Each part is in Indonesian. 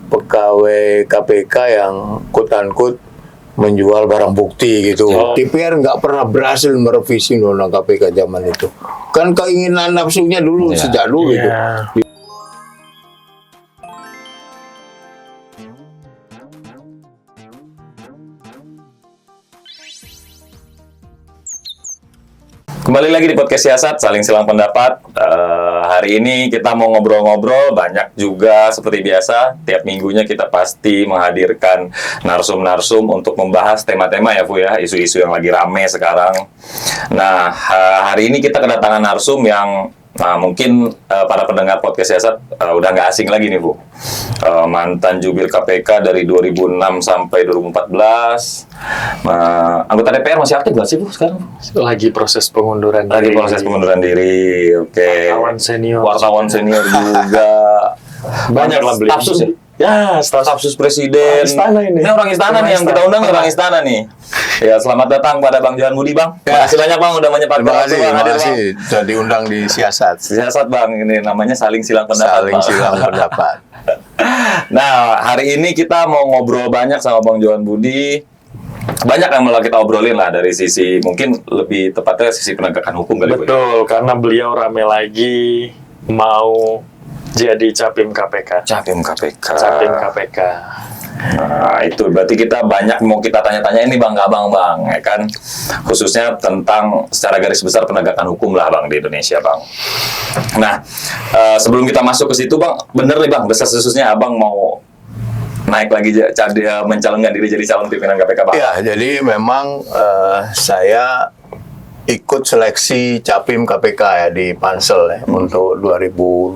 pegawai KPK yang quote-unquote menjual barang bukti gitu. DPR nggak pernah berhasil merevisi undang-undang KPK zaman itu. Kan keinginan nafsunya dulu sejak dulu itu. Kembali lagi di podcast Siasat, saling silang pendapat. Hari ini kita mau ngobrol-ngobrol, banyak juga seperti biasa. Tiap minggunya kita pasti menghadirkan narsum-narsum untuk membahas tema-tema ya, Bu ya, isu-isu yang lagi rame sekarang. Nah, hari ini kita kedatangan narsum yang mungkin para pendengar podcast Siasat udah nggak asing lagi nih, Bu. Mantan jubir KPK dari 2006 sampai 2014. Anggota DPR masih aktif nggak sih, Bu, sekarang? Lagi proses pengunduran Lagi proses pengunduran diri, oke. Wartawan senior juga. Banyak lah beli. Staf sus ya? Ya, staf sus presiden. Istana ini. Ini orang istana nih yang kita undang, orang istana nih. Ya, selamat datang pada Bang Johan Budi, Bang. Makasih banyak, Bang, udah menyempatkan waktu, Bang. Terima kasih sudah diundang di Siasat. Siasat, Bang, ini namanya saling silang pendapat. Saling silang pendapat. Nah, hari ini kita mau ngobrol banyak sama Bang Johan Budi. Banyak yang malah kita obrolin lah dari sisi, mungkin lebih tepatnya sisi penegakan hukum kali. Betul, karena beliau rame lagi mau jadi Capim KPK. Capim KPK. Capim KPK. Nah, itu berarti kita banyak mau kita tanya-tanya ini Bang, ya kan, khususnya tentang secara garis besar penegakan hukum lah, Bang, di Indonesia, Bang. Nah, sebelum kita masuk ke situ, Bang, bener nih, Bang, desas-desusnya Abang mau naik lagi mencalonkan diri jadi calon pimpinan KPK, Bang? Ya, jadi memang saya ikut seleksi Capim KPK ya di Pansel ya, untuk 2029.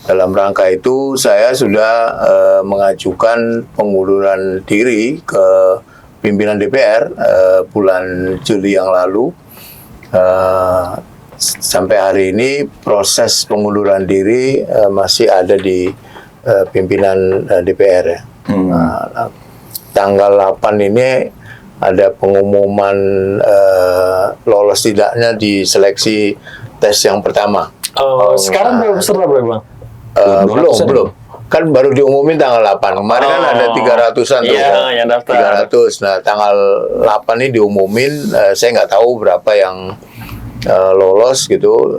Dalam rangka itu saya sudah mengajukan pengunduran diri ke pimpinan DPR bulan Juli yang lalu. Sampai hari ini proses pengunduran diri masih ada di pimpinan DPR ya. Tanggal 8 ini ada pengumuman lolos tidaknya di seleksi tes yang pertama. Sekarang belum peserta berapa, Bang? Belum. Kan baru diumumin tanggal 8. Kemarin kan ada 300-an tuh. Iya, yang daftar. 300. Nah, tanggal 8 ini diumumin, saya nggak tahu berapa yang lolos gitu.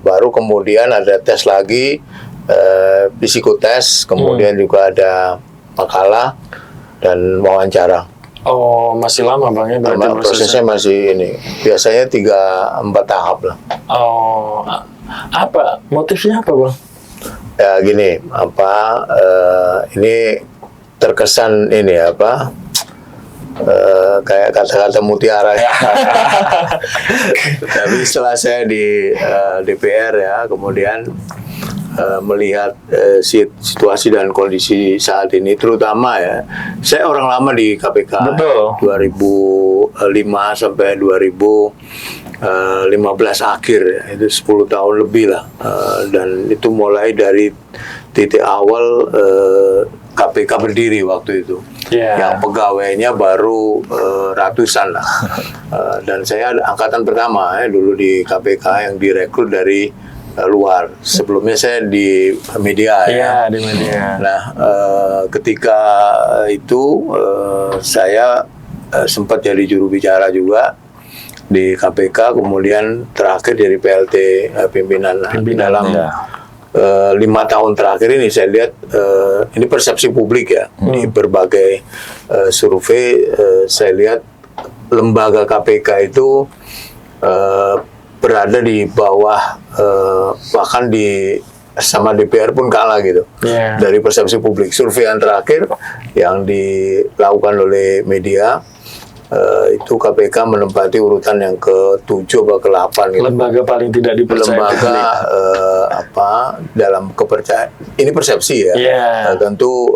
Baru kemudian ada tes lagi, psikotes, kemudian juga ada makalah dan wawancara. Oh, masih lama, Bang, ya? Prosesnya masih ini. Biasanya 3-4 tahap lah. Oh, apa? Motifnya apa, Bang? Ya gini, ini terkesan ini kayak kata-kata mutiara ya. Tapi setelah saya di DPR ya, kemudian melihat situasi dan kondisi saat ini, terutama ya, saya orang lama di KPK. Betul. 2005 sampai 2015 akhir ya, itu 10 tahun lebih lah. Dan itu mulai dari titik awal KPK berdiri waktu itu. Yang pegawainya baru ratusan lah. Dan saya angkatan pertama ya, dulu di KPK yang direkrut dari luar. Sebelumnya saya di media ya. Di media. Nah, ketika itu saya sempat jadi juru bicara juga di KPK, kemudian terakhir dari PLT pimpinan. Dalam 5 tahun terakhir ini saya lihat ini persepsi publik ya, di berbagai survei saya lihat lembaga KPK itu berada di bawah, bahkan di sama DPR pun kalah gitu dari persepsi publik. Survei yang terakhir yang dilakukan oleh media itu KPK menempati urutan yang ke-7 atau ke-8 gitu. Lembaga paling tidak dipercaya. Lembaga dalam kepercayaan. Ini persepsi ya. Tentu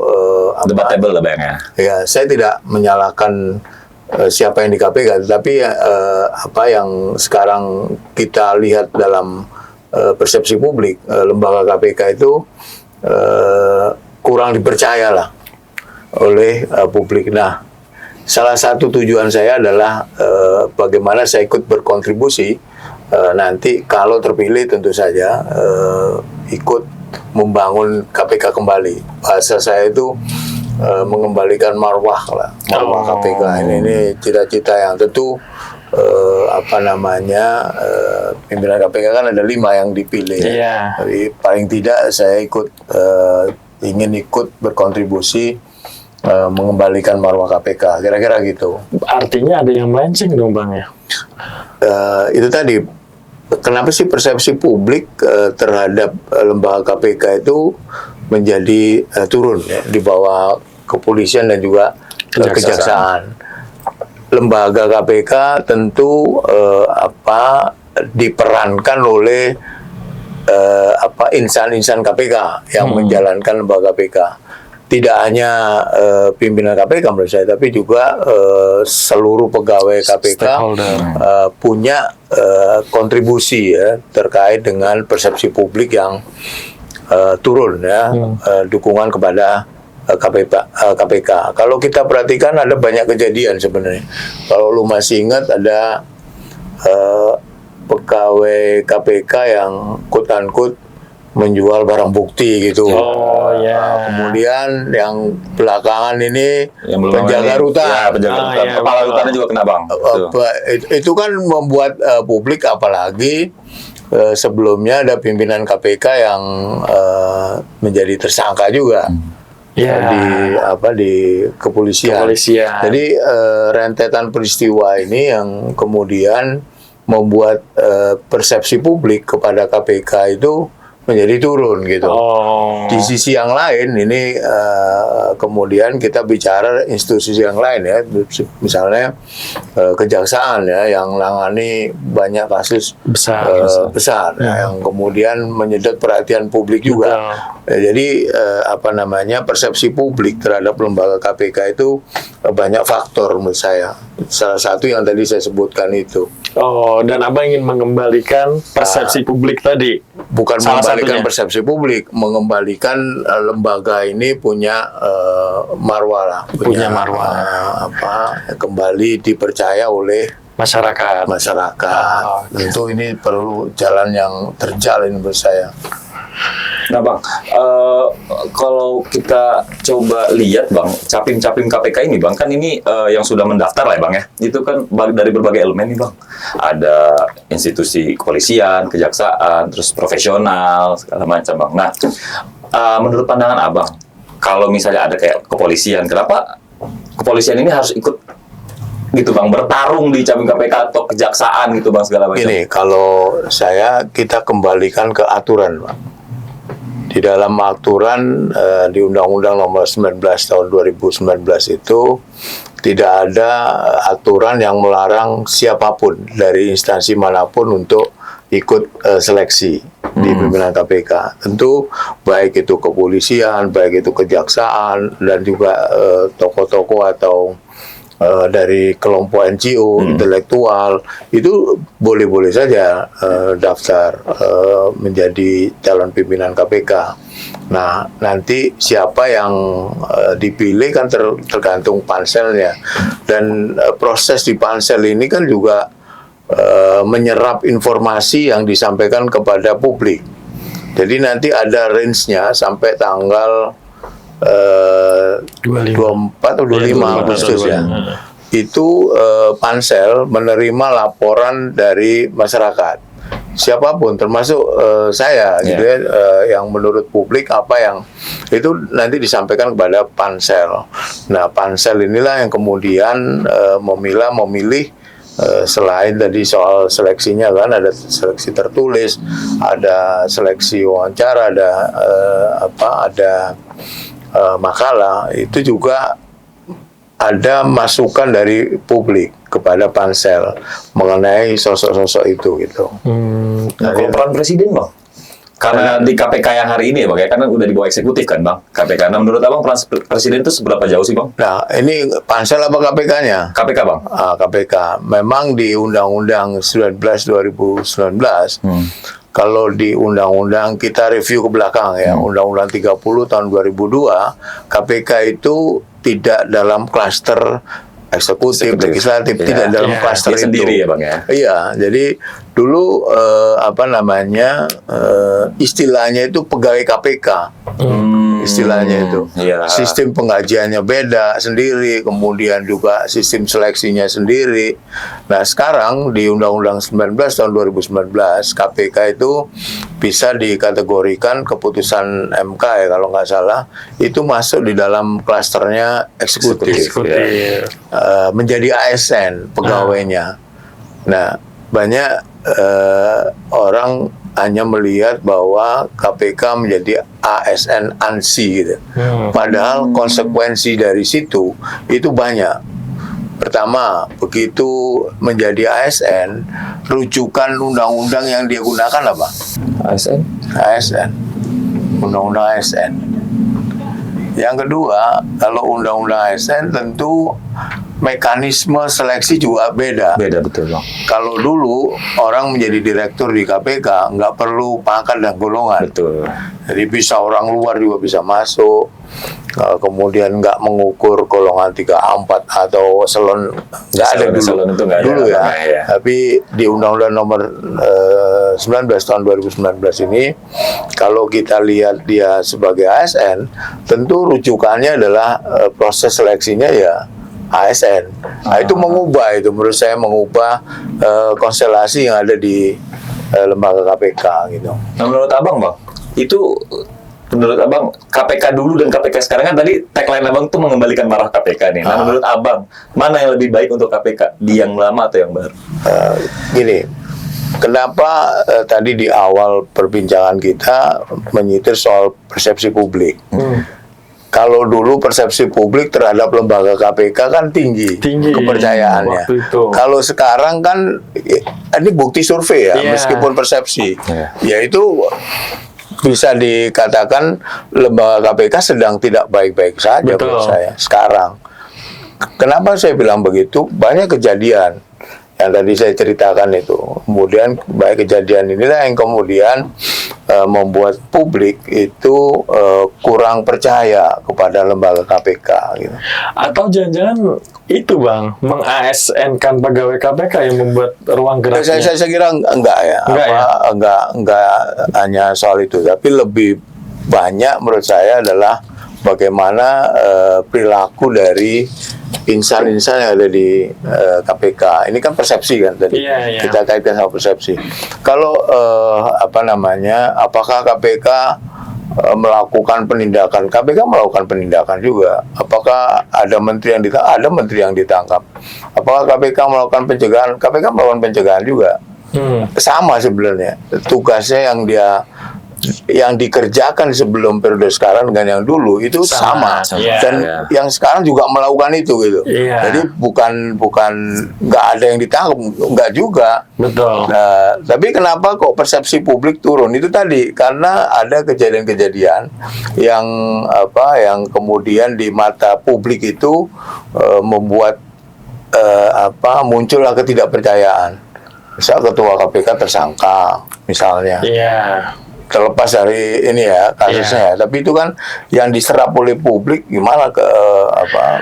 debatable lah, Bang, ya. Ya, saya tidak menyalahkan siapa yang di KPK, tapi apa yang sekarang kita lihat dalam persepsi publik, lembaga KPK itu kurang dipercaya lah oleh publik. Nah, salah satu tujuan saya adalah bagaimana saya ikut berkontribusi nanti kalau terpilih, tentu saja ikut membangun KPK kembali. Bahasa saya itu mengembalikan marwah lah, marwah KPK. Ini cita-cita yang tentu pimpinan KPK kan ada 5 yang dipilih. Jadi paling tidak saya ingin ikut berkontribusi mengembalikan marwah KPK, kira-kira gitu. Artinya ada yang melenceng dong Bang ya? Itu tadi, kenapa sih persepsi publik terhadap lembaga KPK itu menjadi turun ya, di bawah kepolisian dan juga kejaksaan. Lembaga KPK tentu diperankan oleh insan-insan KPK yang menjalankan lembaga KPK. Tidak hanya pimpinan KPK menurut saya, tapi juga seluruh pegawai KPK punya kontribusi ya terkait dengan persepsi publik yang turun ya, dukungan kepada KPK. Kalau kita perhatikan ada banyak kejadian sebenarnya. Kalau lu masih ingat ada pegawai KPK yang quote-unquote menjual barang bukti gitu. Kemudian yang belakangan ini penjaga rutan. Kepala rutannya juga kena Bang. Itu kan membuat publik, apalagi sebelumnya ada pimpinan KPK yang menjadi tersangka juga. Di kepolisian. Jadi rentetan peristiwa ini yang kemudian membuat persepsi publik kepada KPK itu menjadi turun gitu. Di sisi yang lain ini kemudian kita bicara institusi yang lain ya, misalnya kejaksaan ya yang menangani banyak kasus besar ya, yang kemudian menyedot perhatian publik juga. Jadi persepsi publik terhadap lembaga KPK itu banyak faktor menurut saya. Salah satu yang tadi saya sebutkan itu. Dan Abang ingin mengembalikan persepsi publik tadi. Bukan mengembalikan persepsi publik, mengembalikan lembaga ini punya marwah lah, punya marwah kembali dipercaya oleh masyarakat. Tentu ini perlu jalan yang terjalin menurut saya. Nah Bang, kalau kita coba lihat Bang, capim-capim KPK ini Bang, kan ini yang sudah mendaftar lah ya Bang ya, itu kan dari berbagai elemen nih Bang. Ada institusi kepolisian, kejaksaan, terus profesional, segala macam Bang. Nah, menurut pandangan Abang, kalau misalnya ada kayak kepolisian, kenapa kepolisian ini harus ikut gitu Bang, bertarung di capim KPK atau kejaksaan gitu Bang, segala macam? Ini kalau kita kembalikan ke aturan Bang. Di dalam aturan di Undang-Undang Nomor 19 Tahun 2019 itu tidak ada aturan yang melarang siapapun dari instansi manapun untuk ikut seleksi di pimpinan KPK. Tentu baik itu kepolisian, baik itu kejaksaan, dan juga tokoh-tokoh atau dari kelompok NGO, intelektual, itu boleh-boleh saja daftar menjadi calon pimpinan KPK. Nah, nanti siapa yang dipilih kan tergantung panselnya. Dan proses di pansel ini kan juga menyerap informasi yang disampaikan kepada publik. Jadi nanti ada range-nya sampai tanggal 24 atau 25 Agustus ya. Itu pansel menerima laporan dari masyarakat. Siapapun termasuk saya gitu ya, yang menurut publik apa yang itu nanti disampaikan kepada pansel. Nah, pansel inilah yang kemudian memilih selain tadi soal seleksinya kan ada seleksi tertulis, ada seleksi wawancara, ada makalah, itu juga ada masukan dari publik kepada pansel mengenai sosok-sosok itu gitu. Kalau peran presiden Bang, karena di KPK yang hari ini ya Bang ya, karena udah di bawah eksekutif kan Bang KPK. Nah menurut Abang peran presiden itu seberapa jauh sih Bang? Nah ini pansel apa KPK-nya? KPK Bang. KPK memang di Undang-Undang 19 2019 kalau di undang-undang kita review ke belakang ya, Undang-Undang 30 tahun 2002, KPK itu tidak dalam klaster eksekutif, Eksekutif. legislatif, Iya. tidak dalam Iya, klaster dia itu. sendiri ya Bang ya. Iya, jadi dulu istilahnya itu pegawai KPK. Istilahnya itu. Iya. Sistem penggajiannya beda sendiri, kemudian juga sistem seleksinya sendiri. Nah, sekarang di Undang-Undang 19 tahun 2019, KPK itu bisa dikategorikan keputusan MK ya kalau nggak salah, itu masuk di dalam klasternya eksekutif. Eksekutif. Menjadi ASN pegawainya. Nah, banyak orang hanya melihat bahwa KPK menjadi ASN ANSI gitu. Padahal konsekuensi dari situ itu banyak. Pertama, begitu menjadi ASN, rujukan undang-undang yang dia gunakan apa? ASN. ASN. Undang-undang ASN. Yang kedua, kalau undang-undang ASN tentu mekanisme seleksi juga beda. Beda betul Bang. Kalau dulu orang menjadi direktur di KPK nggak perlu pangkat dan golongan. Betul. Jadi bisa orang luar juga bisa masuk. Kemudian nggak mengukur golongan 3A4 atau eselon, nggak ada dulu. Eselon itu nggak ada, dulu ya. namanya, ya. Tapi di Undang-Undang Nomor 19 tahun 2019 ini, kalau kita lihat dia sebagai ASN, tentu rujukannya adalah proses seleksinya ya ASN. Nah, itu mengubah itu menurut saya mengubah konstelasi yang ada di lembaga KPK gitu. Nah, menurut Abang Bang, itu menurut Abang KPK dulu dan KPK sekarang kan tadi tagline Abang tuh mengembalikan marwah KPK nih. Nah, menurut Abang mana yang lebih baik untuk KPK, di yang lama atau yang baru? Gini, kenapa tadi di awal perbincangan kita menyitir soal persepsi publik? Kalau dulu persepsi publik terhadap lembaga KPK kan tinggi kepercayaannya. waktu itu. Kalau sekarang kan ini bukti survei ya, Iya. meskipun persepsi, Iya. yaitu bisa dikatakan lembaga KPK sedang tidak baik-baik saja Betul. menurut saya sekarang. Kenapa saya bilang begitu? Banyak kejadian yang tadi saya ceritakan itu. Kemudian baik kejadian inilah yang kemudian membuat publik itu kurang percaya kepada lembaga KPK gitu. Atau jangan-jangan itu Bang, meng-ASN-kan pegawai KPK yang membuat ruang geraknya. Saya kira enggak ya. Enggak hanya soal itu, tapi lebih banyak menurut saya adalah bagaimana perilaku dari insan-insan yang ada di KPK. Ini kan persepsi kan tadi. Iya. Kita kaitkan sama persepsi. Kalau apakah KPK melakukan penindakan? KPK melakukan penindakan juga. Apakah ada menteri yang ditangkap? Ada menteri yang ditangkap. Apakah KPK melakukan pencegahan? KPK melakukan pencegahan juga. Sama sebenarnya tugasnya yang dikerjakan sebelum periode sekarang dengan yang dulu itu sama. Iya. Dan yang sekarang juga melakukan itu gitu. Iya. Jadi bukan nggak ada yang ditangkap, nggak juga. Betul. Nah, tapi kenapa kok persepsi publik turun? Itu tadi karena ada kejadian-kejadian yang kemudian di mata publik itu membuat muncullah ketidakpercayaan. Misal ketua KPK tersangka misalnya. Iya. Terlepas dari ini ya kasusnya, tapi itu kan yang diserap oleh publik gimana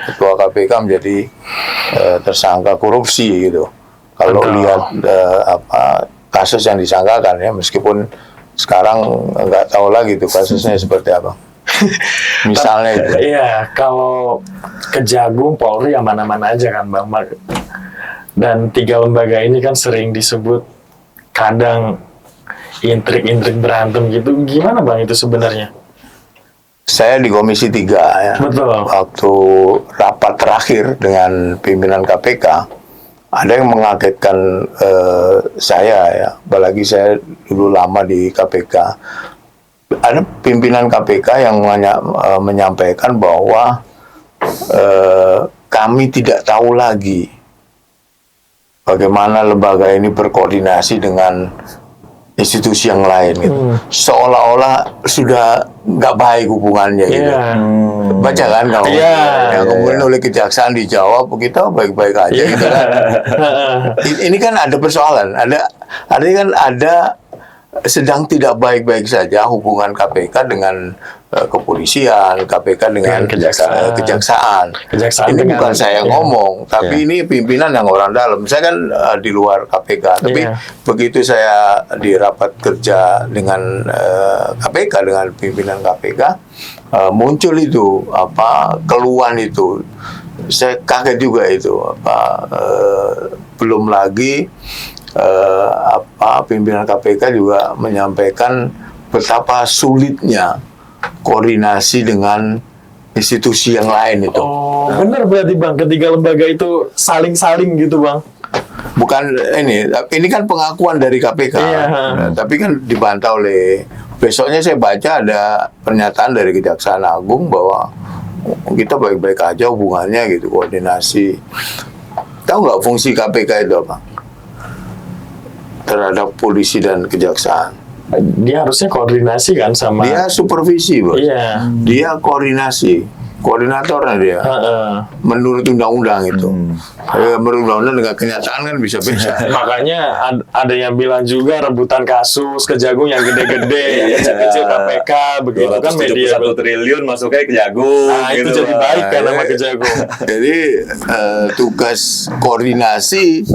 ketua KPK menjadi tersangka korupsi gitu. Kalau Betul. lihat kasus yang disangkakan ya, meskipun sekarang nggak tahu lagi tuh kasusnya seperti apa. Misalnya itu. Iya, kalau Kejagung, Polri ya mana-mana aja kan Bang. Dan tiga lembaga ini kan sering disebut kadang intrik-intrik berantem gitu. Gimana Bang itu sebenarnya? Saya di Komisi 3 ya. Betul. Waktu rapat terakhir dengan pimpinan KPK, ada yang mengagetkan saya ya. Apalagi saya dulu lama di KPK. Ada pimpinan KPK yang menyampaikan bahwa kami tidak tahu lagi bagaimana lembaga ini berkoordinasi dengan institusi yang lain gitu. Seolah-olah sudah nggak baik hubungannya gitu. Iya. Baca kan kalau yang kemudian oleh kejaksaan dijawab kita baik-baik aja gitu kan. Ini kan ada persoalan, ada kan ada sedang tidak baik-baik saja hubungan KPK dengan kepolisian, KPK dengan kejaksaan. Ini dengan, bukan saya ngomong, tapi ini pimpinan yang orang dalam. Saya kan di luar KPK, tapi begitu saya di rapat kerja dengan KPK, dengan pimpinan KPK, muncul itu keluhan itu. Saya kaget juga itu belum lagi pimpinan KPK juga menyampaikan betapa sulitnya koordinasi dengan institusi yang lain itu. Oh, benar berarti Bang, ketiga lembaga itu saling-saling gitu Bang. Bukan ini kan pengakuan dari KPK. Nah, tapi kan dibantah oleh, besoknya saya baca ada pernyataan dari Kejaksaan Agung bahwa kita baik-baik aja hubungannya gitu, koordinasi. Tahu nggak fungsi KPK itu apa? Terhadap polisi dan kejaksaan. Dia harusnya koordinasi kan sama. Dia supervisi, Bos. Iya. Dia koordinasi. Koordinatornya dia. Menurut undang-undang itu. Menurut undang-undang dengan kenyataan kan bisa beda. Makanya ada yang bilang juga rebutan kasus Kejagung yang gede-gede, yang kecil-kecil KPK, begitu kan media. 1 triliun masuknya Kejagung. Nah, itu gitu, jadi baik kan sama Kejagung. Jadi tugas koordinasi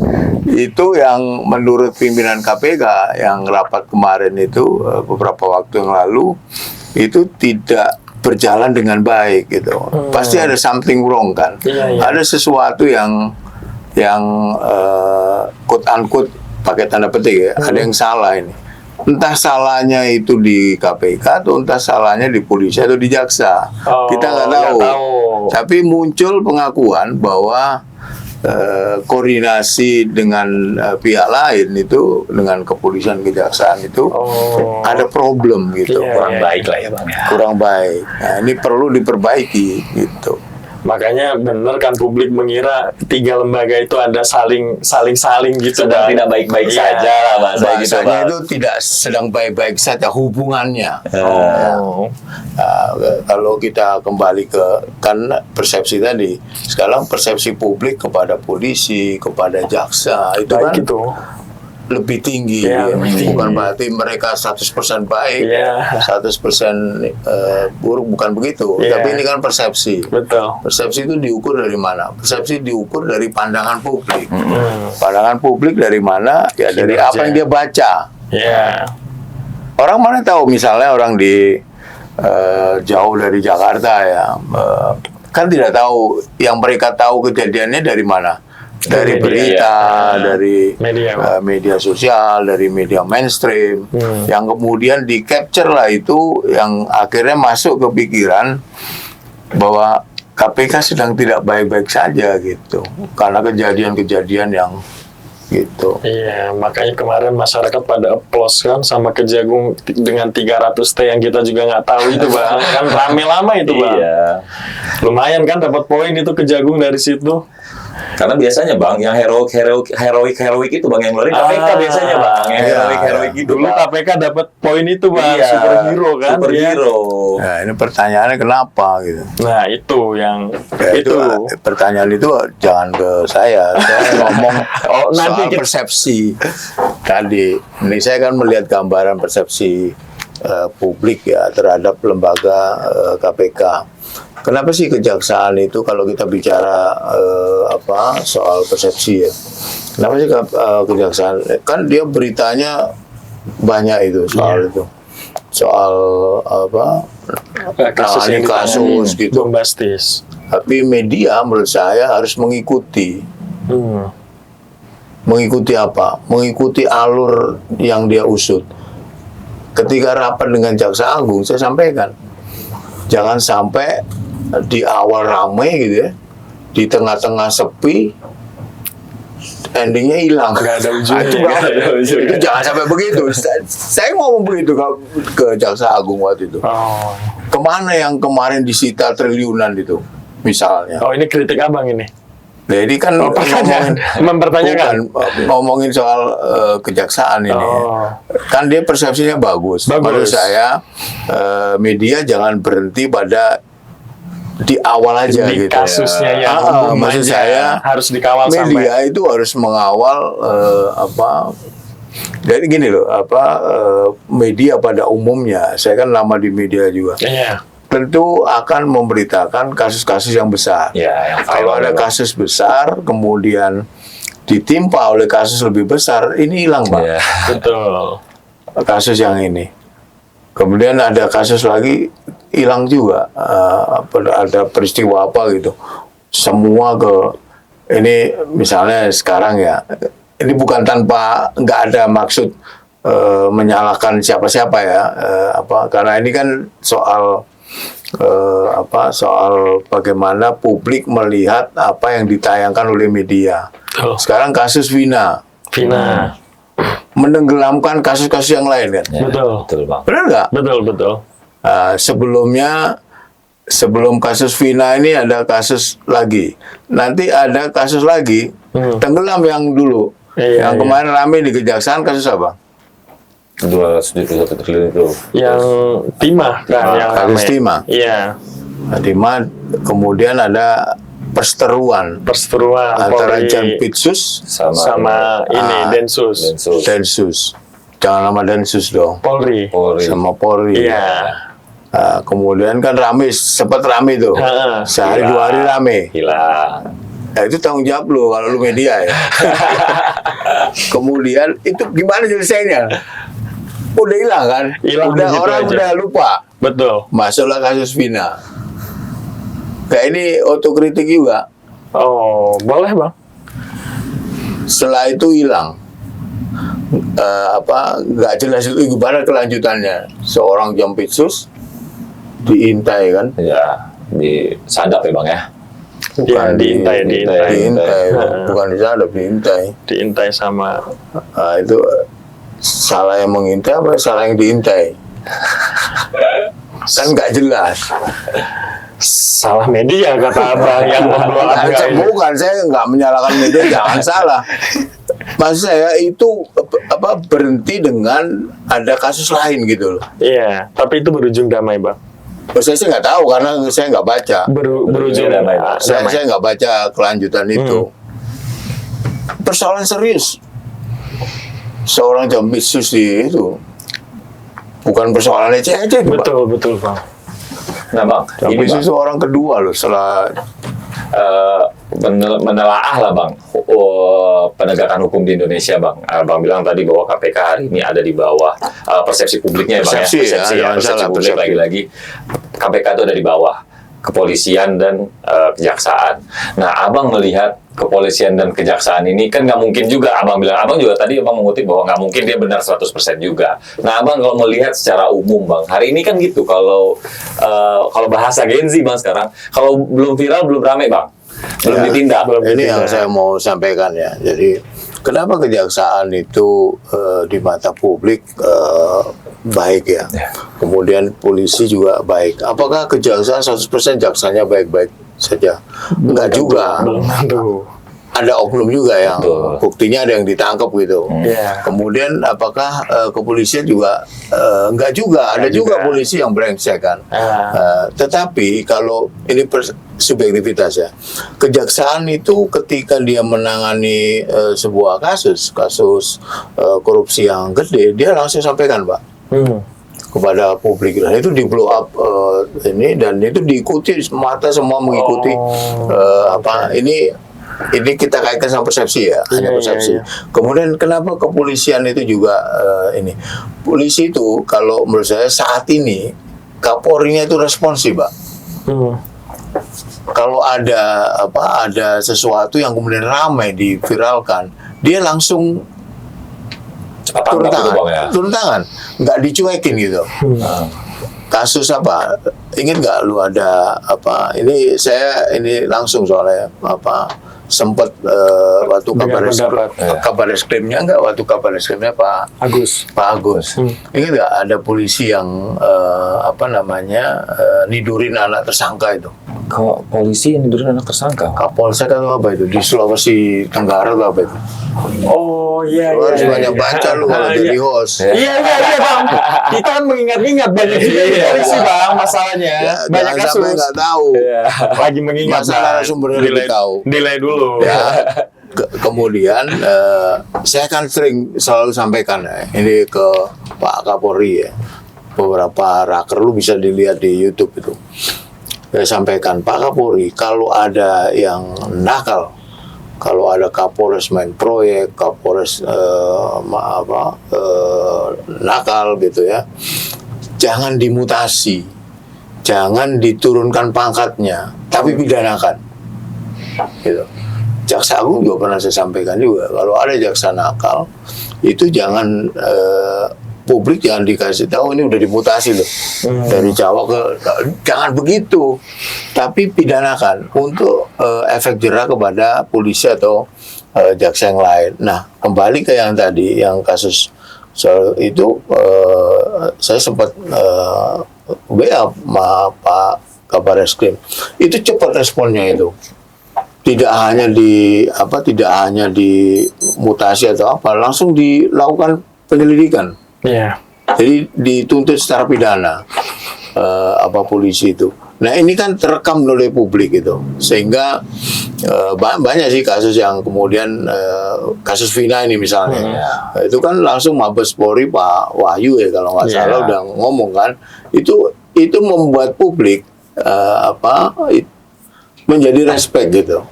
itu yang menurut pimpinan KPK yang rapat kemarin itu beberapa waktu yang lalu itu tidak berjalan dengan baik gitu. Pasti ada something wrong kan. Ada sesuatu yang quote unquote pakai tanda petik ya, ada yang salah ini. Entah salahnya itu di KPK atau entah salahnya di polisi atau di jaksa. Kita nggak tahu. Tapi muncul pengakuan bahwa koordinasi dengan pihak lain itu, dengan kepolisian, kejaksaan itu ada problem gitu. Kurang baik lah ya Bang. Kurang baik. Nah, ini perlu diperbaiki gitu. Makanya benar kan publik mengira tiga lembaga itu ada saling gitu. Sedang tidak baikbaik saja lah bahasa gitu, Bahasanya Bang. itu tidak sedang baik-baik saja hubungannya. Kalau kita kembali ke kan persepsi tadi, sekarang persepsi publik kepada polisi, kepada jaksa itu Baik kan itu. lebih tinggi, lebih tinggi. Bukan berarti mereka 100% baik, 100% buruk, bukan begitu. Tapi ini kan persepsi. Betul. Persepsi itu diukur dari mana? Persepsi diukur dari pandangan publik. Pandangan publik dari mana? Ya dari apa yang dia baca. Orang mana tahu, misalnya orang di jauh dari Jakarta ya, kan tidak tahu, yang mereka tahu kejadiannya dari mana? Dari berita, dari media sosial, dari media mainstream, yang kemudian di capture lah itu, yang akhirnya masuk ke pikiran bahwa KPK sedang tidak baik-baik saja gitu, karena kejadian-kejadian yang gitu. Iya, makanya kemarin masyarakat pada applause kan sama Kejagung dengan 300T yang kita juga nggak tahu itu Bang. Kan rame lama itu Bang. Lumayan kan dapat poin itu Kejagung dari situ. Karena biasanya Bang, yang heroik itu Bang yang ngeluarin KPK biasanya Bang, yang heroik itu. Dulu KPK dapat poin itu Bang, superhero kan. Superhero. Nah, ini pertanyaannya kenapa gitu. Nah, itu yang itu pertanyaan itu jangan ke saya ngomong soal persepsi tadi. Ini saya kan melihat gambaran persepsi publik ya terhadap lembaga KPK. Kenapa sih kejaksaan itu, kalau kita bicara soal persepsi ya? Kenapa sih kejaksaan? Kan dia beritanya banyak itu soal itu, soal kasus gitu, bombastis. Tapi media menurut saya harus mengikuti. Mengikuti apa? Mengikuti alur yang dia usut. Ketika rapat dengan Jaksa Agung, saya sampaikan, jangan sampai di awal ramai gitu ya, di tengah-tengah sepi, endingnya hilang. Nggak ada ujungnya. Itu jangan sampai begitu. Saya ngomong begitu ke Jaksa Agung waktu itu. Kemana yang kemarin disita triliunan itu, misalnya. Oh, ini kritik abang ini. Jadi kan mempertanyakan, ngomongin soal kejaksaan ini, kan dia persepsinya bagus. Menurut saya media jangan berhenti pada di awal aja di gitu. Kasusnya maksud saya harus dikawal media itu harus mengawal Jadi gini loh, media pada umumnya, saya kan lama di media juga, Iya. tentu akan memberitakan kasus-kasus yang besar. Ya, yang Kalau viral, ada Bang. kasus besar, kemudian ditimpa oleh kasus lebih besar, ini hilang, Pak. Ya. Betul. Kasus yang ini. Kemudian ada kasus lagi, hilang juga. Ada peristiwa apa gitu. Semua ini misalnya sekarang ya, ini bukan tanpa, nggak ada maksud menyalahkan siapa-siapa ya. Karena ini kan soal soal bagaimana publik melihat apa yang ditayangkan oleh media. Betul. Sekarang kasus Vina Vina. menenggelamkan kasus-kasus yang lain kan. Ya, Betul. betul Bang. Benar nggak? Betul. Sebelum kasus Vina ini ada kasus lagi. Nanti ada kasus lagi. Tenggelam yang dulu. Iya, Yang kemarin rame di Kejaksaan kasus apa? 271 triliun itu. Yang timah kan, yang Kasus rame. timah. Iya. Nah, di mana kemudian ada perseteruan Perseteruan antara Polri Jampitsus sama ini Densus. Densus. Jangan nama Densus dong. Polri. Sama Polri. Iya. Nah, kemudian kan sempat rame tuh. Ha-ha. Sehari Hilang. 2 hari rame. Hilang. Nah, itu tanggung jawab lu kalau lu media ya. Kemudian itu gimana selesainya? Udah hilang kan? Hilang Udah begitu orang aja. udah lupa. Betul. Masalah kasus Vina. Kayak ini otokritik juga. Oh, boleh Bang. Setelah itu hilang. Nggak jelas itu gimana kelanjutannya. Seorang Jampitsus diintai kan? Ya, disadap ya Bang ya. Dia diintai. Diintai. Bukan disadap, diintai. Diintai sama Itu salah yang mengintai apa salah yang diintai? Kan nggak jelas. salah media kata Abang yang membawa harga ini. Bukan, saya nggak menyalahkan media, jangan salah. Maksud saya itu berhenti dengan ada kasus lain gitu loh. Iya, tapi itu berujung damai Bang. Saya sih nggak tahu karena saya nggak baca. Berujung damai. Saya nggak baca kelanjutan itu. Persoalan serius. Seorang Jampitsus itu bukan persoalan ecek-ecek, Pak. Betul Bang. Nah Bang, ini Bang, Jampitsus itu orang kedua loh setelah menelaah lah Bang penegakan hukum di Indonesia Bang. Bang bilang tadi bahwa KPK hari ini ada di bawah persepsi publiknya ya Bang Persepsi ya, jangan persepsi salah, publik persepsi. lagi-lagi KPK itu ada di bawah kepolisian dan kejaksaan. Nah Abang melihat kepolisian dan kejaksaan ini kan nggak mungkin juga Abang bilang, Abang juga tadi Abang mengutip bahwa nggak mungkin dia benar 100% juga. Nah Abang kalau melihat secara umum Bang, hari ini kan gitu kalau bahasa Gen Z Bang sekarang, kalau belum viral belum rame Bang. Belum Ya, ditindak. Ini yang saya mau sampaikan ya. Jadi kenapa kejaksaan itu di mata publik baik ya. Kemudian polisi juga baik. Apakah kejaksaan 100% jaksanya baik-baik saja? Enggak juga. Belum tentu. Ada oknum juga yang Betul. buktinya ada yang ditangkap gitu. Iya. Kemudian apakah kepolisian juga enggak juga, ada juga polisi yang brengsek kan. Tetapi kalau ini subjektivitas ya, kejaksaan itu ketika dia menangani sebuah kasus korupsi yang gede, dia langsung sampaikan Pak kepada publik, dan itu di blow up ini, dan itu diikuti, mata semua mengikuti ini kita kaitkan sama persepsi ya, hanya persepsi. Kemudian kenapa kepolisian itu juga ini? Polisi itu kalau menurut saya saat ini Kapolrinya itu responsif, Pak. Kalau ada sesuatu yang kemudian ramai diviralkan, dia langsung Cepat turun tanggap itu tangan, Bang ya. turun tangan, nggak dicuekin gitu. Kasus apa? Ingat nggak lu ada apa? Ini saya langsung soalnya sempat waktu kabar reskrimnya waktu kabar reskrimnya Pak Agus. Ingat nggak ada polisi yang nidurin anak tersangka itu? Kalau polisi yang tidurin anak tersangka. Kapolsek atau apa itu di Sulawesi Tenggara atau apa itu? Oh iya. Lu harus banyak baca lu kalau jadi host. Iya Bang. Kita kan mengingat-ingat banyak juga di polisi Bang masalahnya. Ya, Banyak jangan sampai kasus. nggak tahu. Lagi mengingat Masalah Bang. sumbernya lebih tahu. Delay dulu. Ya. kemudian saya kan selalu sampaikan ini ke Pak Kapolri ya, beberapa raker lu bisa dilihat di YouTube itu. Saya sampaikan, Pak Kapolri, kalau ada yang nakal, kalau ada Kapolres main proyek, Kapolres nakal gitu ya, jangan dimutasi, jangan diturunkan pangkatnya, tapi pidanakan. Gitu. Jaksa Agung juga pernah saya sampaikan juga, kalau ada jaksa nakal, itu jangan publik jangan dikasih tahu ini udah dimutasi loh dari Jawa ke, jangan begitu, tapi pidanakan untuk efek jerah kepada polisi atau jaksa yang lain. Nah, kembali ke yang tadi, yang kasus soal itu, saya sempat WA sama Pak Kabar Eskrim, itu cepat responnya itu. Tidak hanya di mutasi atau apa, langsung dilakukan penyelidikan. Iya. Jadi dituntut secara pidana polisi itu. Nah, ini kan terekam oleh publik itu, sehingga banyak sih kasus yang kemudian kasus Vina ini misalnya, itu kan langsung Mabes Polri Pak Wahyu ya kalau nggak salah udah ngomong kan, itu membuat publik menjadi respect gitu.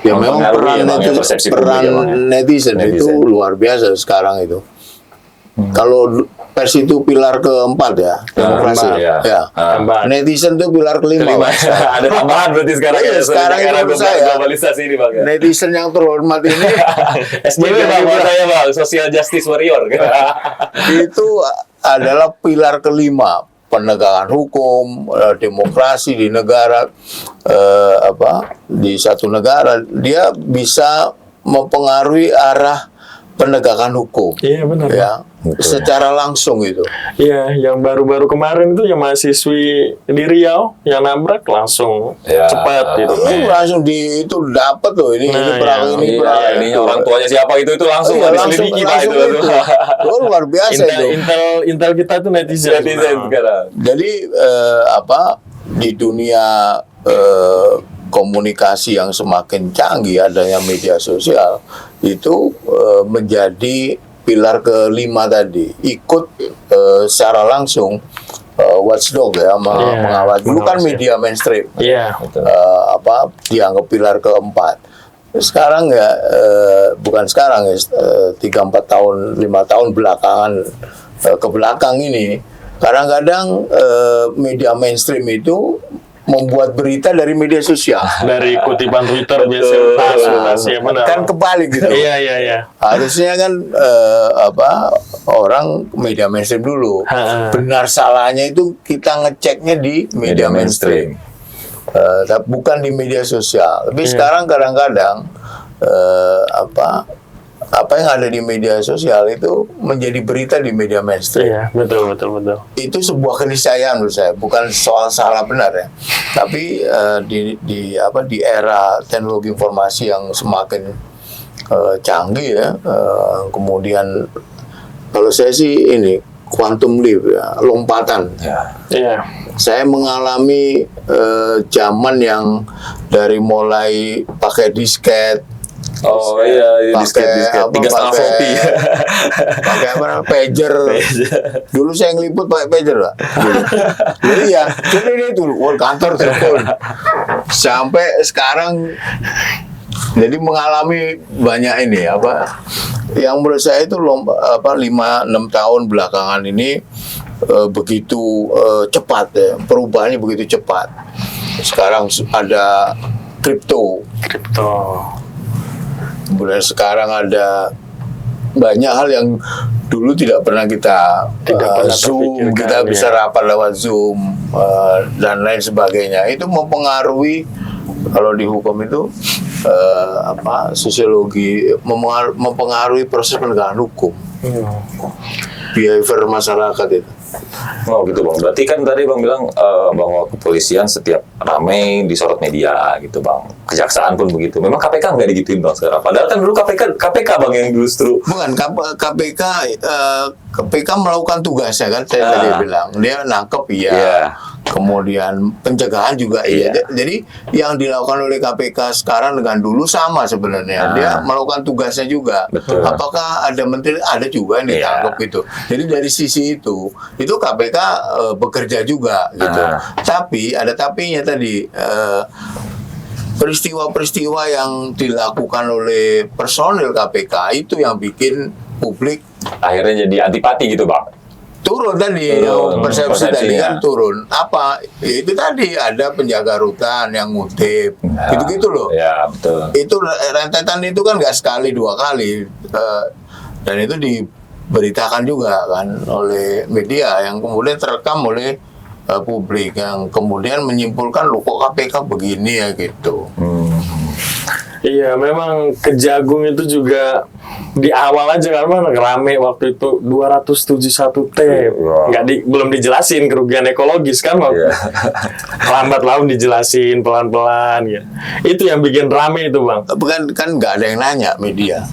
Ya memang peran netizen itu luar biasa sekarang itu. Kalau pers itu pilar keempat ya, demokrasi. Netizen itu pilar kelima. Ada tambahan berarti sekarang ya. Sekarang menurut saya globalisasi ini Bang. Netizen yang terhormat ini SJW Bang, saya Bang, Social Justice Warrior. Itu adalah pilar kelima penegakan hukum, demokrasi di negara di satu negara, dia bisa mempengaruhi arah penegakan hukum. Iya benar. Ya, secara langsung itu. Iya, yang baru-baru kemarin itu yang mahasiswi di Riau yang nabrak langsung cepat gitu. Langsung itu dapat loh ini ini orang tuanya siapa itu langsung diselidiki Pak itu. Luar biasa itu. Intel kita itu netizen sekarang. Jadi di dunia komunikasi yang semakin canggih, adanya media sosial itu menjadi pilar kelima tadi, ikut secara langsung watchdog ya, mengawasi. Dulu kan media mainstream, dianggap pilar keempat. Sekarang ya bukan sekarang ya, 3-4 tahun 5 tahun belakangan ke belakang ini, kadang-kadang media mainstream itu membuat berita dari media sosial, dari kutipan Twitter biasanya kan kebalik gitu. Iya. Harusnya kan orang media mainstream dulu. Benar salahnya itu kita ngeceknya di media mainstream. Bukan di media sosial. Tapi sekarang kadang-kadang apa yang ada di media sosial itu menjadi berita di media mainstream. Iya, betul. Itu sebuah keniscayaan menurut saya, bukan soal salah benar ya. Tapi di era teknologi informasi yang semakin canggih ya, kemudian kalau saya sih ini quantum leap ya, lompatan. Iya. Saya mengalami zaman yang dari mulai pakai disket. Disket 3,5 floppy. Pakai pager. Dulu saya ngeliput pakai pager, Pak. Jadi ya, ini dulu kantor telepon. Sampai sekarang jadi mengalami banyak ini yang menurut saya itu 5-6 tahun belakangan ini begitu cepat ya, perubahannya begitu cepat. Sekarang ada kripto. Kemudian sekarang ada banyak hal yang dulu tidak pernah kita Zoom, kita bisa rapat lewat Zoom dan lain sebagainya. Itu mempengaruhi, kalau di hukum itu sosiologi, mempengaruhi proses penegakan hukum, behavior masyarakat itu. Oh gitu Bang, berarti kan tadi Bang bilang bahwa kepolisian setiap ramai disorot media gitu Bang, kejaksaan pun begitu. Memang KPK nggak digituin Bang sekarang, padahal kan dulu KPK Bang yang justru. Bukan, KPK melakukan tugasnya kan, saya tadi bilang, dia nangkep kemudian pencegahan juga iya. Jadi yang dilakukan oleh KPK sekarang dengan dulu sama sebenarnya. Dia melakukan tugasnya juga. Betul. Apakah ada menteri? Ada juga yang ditangkap gitu. Jadi dari sisi itu KPK bekerja juga gitu. Tapi ada tapinya tadi. Peristiwa-peristiwa yang dilakukan oleh personil KPK itu yang bikin publik akhirnya jadi antipati gitu, Bang. Turun tadi, persepsi tadi kan turun. Apa? Ya, itu tadi ada penjaga rutan yang ngutip, gitu-gitu loh. Ya, betul. Itu rentetan itu kan nggak sekali 2 kali, dan itu diberitakan juga kan oleh media yang kemudian terekam oleh publik yang kemudian menyimpulkan loh kok KPK begini ya gitu. Iya, memang Kejagung itu juga di awal aja kan Bang, rame waktu itu 271T. Belum dijelasin kerugian ekologis kan Bang. Lambat laun dijelasin pelan-pelan ya. Itu yang bikin rame itu Bang. Bukan kan nggak ada yang nanya media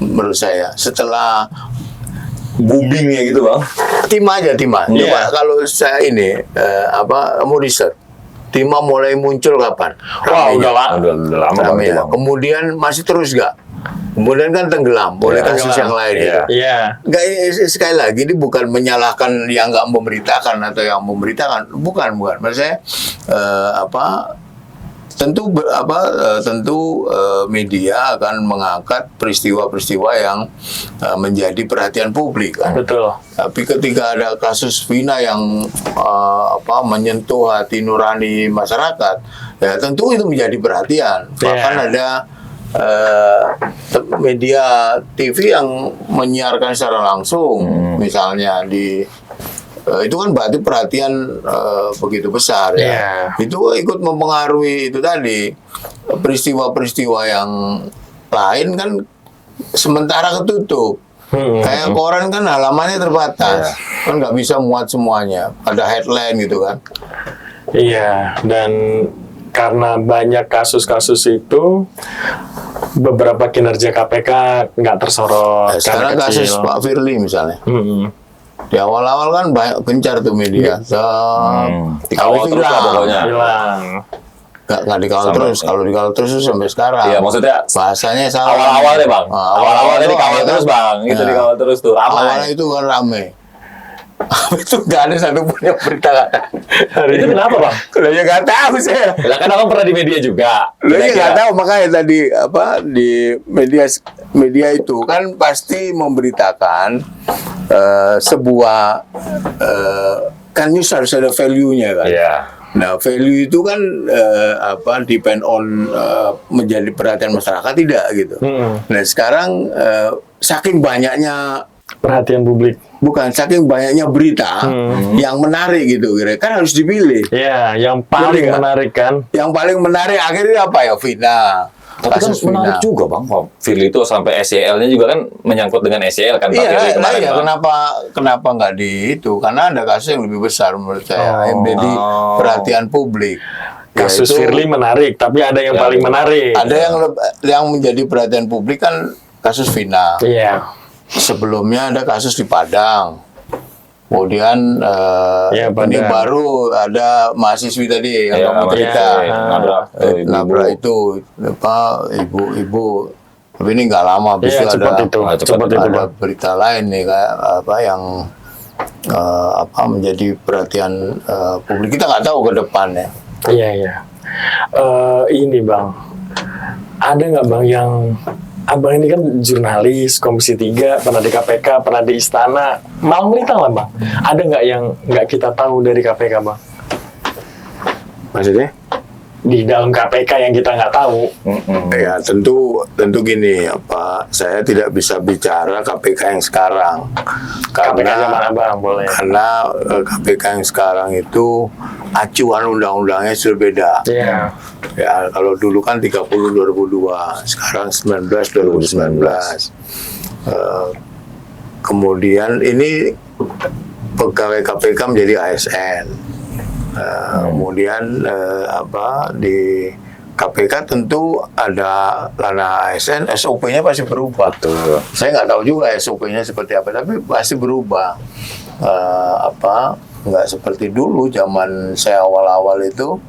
menurut saya setelah boomingnya gitu Bang. Timah. Coba kalau saya ini mau riset. Timah mulai muncul kapan? Wah, udah lama ya. Kemudian masih terus gak? Kemudian kan tenggelam oleh kasus yang lain. Iya. Nggak, sekali lagi ini bukan menyalahkan yang nggak memberitakan atau yang memberitakan. Bukan. Maksud saya tentu media akan mengangkat peristiwa-peristiwa yang menjadi perhatian publik kan. Betul. Tapi ketika ada kasus Vina yang menyentuh hati nurani masyarakat, ya tentu itu menjadi perhatian. Bahkan ada media TV yang menyiarkan secara langsung, misalnya di itu kan berarti perhatian begitu besar ya. Itu ikut mempengaruhi itu tadi peristiwa-peristiwa yang lain kan sementara ketutup. Kayak koran kan halamannya terbatas, kan nggak bisa muat semuanya. Ada headline gitu kan. Iya, dan karena banyak kasus-kasus itu beberapa kinerja KPK nggak tersorot. Sekarang kasus Pak Firly misalnya. Di awal-awal kan banyak gencar tuh media. Dikawal terus lah pokoknya. Hilang. Nggak dikawal terus. Kalau dikawal terus sampai sekarang. Iya, maksudnya bahasanya salah. Awal-awal deh Bang. Awal-awalnya dikawal terus Bang. Itu dikawal terus tuh. Awalnya itu kan rame. Itu nggak ada satupun yang berita. Itu kenapa Bang? Loh ya nggak tahu saya. Lah kan Abang pernah di media juga. Loh ya nggak tahu, makanya tadi di media itu kan pasti memberitakan sebuah kan news harus ada value-nya kan. Nah, value itu kan depend on menjadi perhatian masyarakat tidak gitu. Nah, sekarang saking banyaknya perhatian publik. Bukan, saking banyaknya berita yang menarik gitu, kan harus dipilih. Iya, yang paling menarik kan. Yang paling menarik akhirnya apa ya, Vina. Tapi kan menarik juga Bang, Firly itu sampai SEL-nya juga kan menyangkut dengan SEL kan Pak Firly kemarin. Iya, kenapa nggak di itu? Karena ada kasus yang lebih besar menurut saya, yang menjadi perhatian publik. Kasus Firly menarik, tapi ada yang paling menarik. Ada yang menjadi perhatian publik kan kasus Vina. Iya. Sebelumnya ada kasus di Padang. Kemudian ini baru ada mahasiswi tadi yang kamu cerita nabrak itu ibu. Tapi ini nggak lama, bisa ada berita lain nih kayak yang menjadi perhatian publik. Kita nggak tahu ke depannya. Iya. Ini Bang, ada nggak Bang yang Abang ini kan jurnalis, Komisi 3, pernah di KPK, pernah di Istana, Malang Melintang lah Bang. Ada nggak yang nggak kita tahu dari KPK Bang? Maksudnya? Di dalam KPK yang kita nggak tahu. Ya tentu gini, saya tidak bisa bicara KPK yang sekarang. KPK zaman Abang boleh. Karena KPK yang sekarang itu acuan undang-undangnya sudah beda. Iya. Ya, kalau dulu kan 30 2002, sekarang 19 2019. Kemudian ini pegawai KPK menjadi ASN. Kemudian di KPK tentu ada ranah ASN, SOP-nya pasti berubah. Saya nggak tahu juga SOP-nya seperti apa, tapi pasti berubah. nggak seperti dulu. Zaman saya awal-awal itu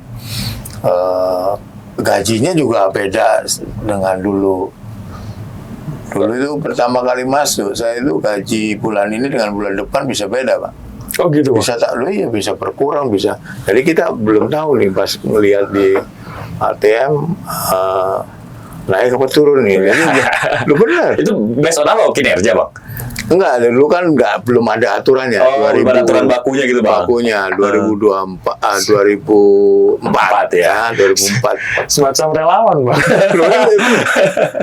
gajinya juga beda dengan dulu. Dulu itu pertama kali masuk, saya itu gaji bulan ini dengan bulan depan bisa beda, Pak. Oh gitu, Bang. Bisa tak lu ya, bisa berkurang, bisa. Jadi kita belum tahu nih pas ngelihat di ATM naik apa turun nih. Jadi lu benar. Itu based on apa? Kinerja, Bang? Enggak, dulu kan belum ada aturannya. Oh, belum ada aturan bakunya gitu, Bang. Bakunya 2004 ya, 2004. Semacam relawan, Bang.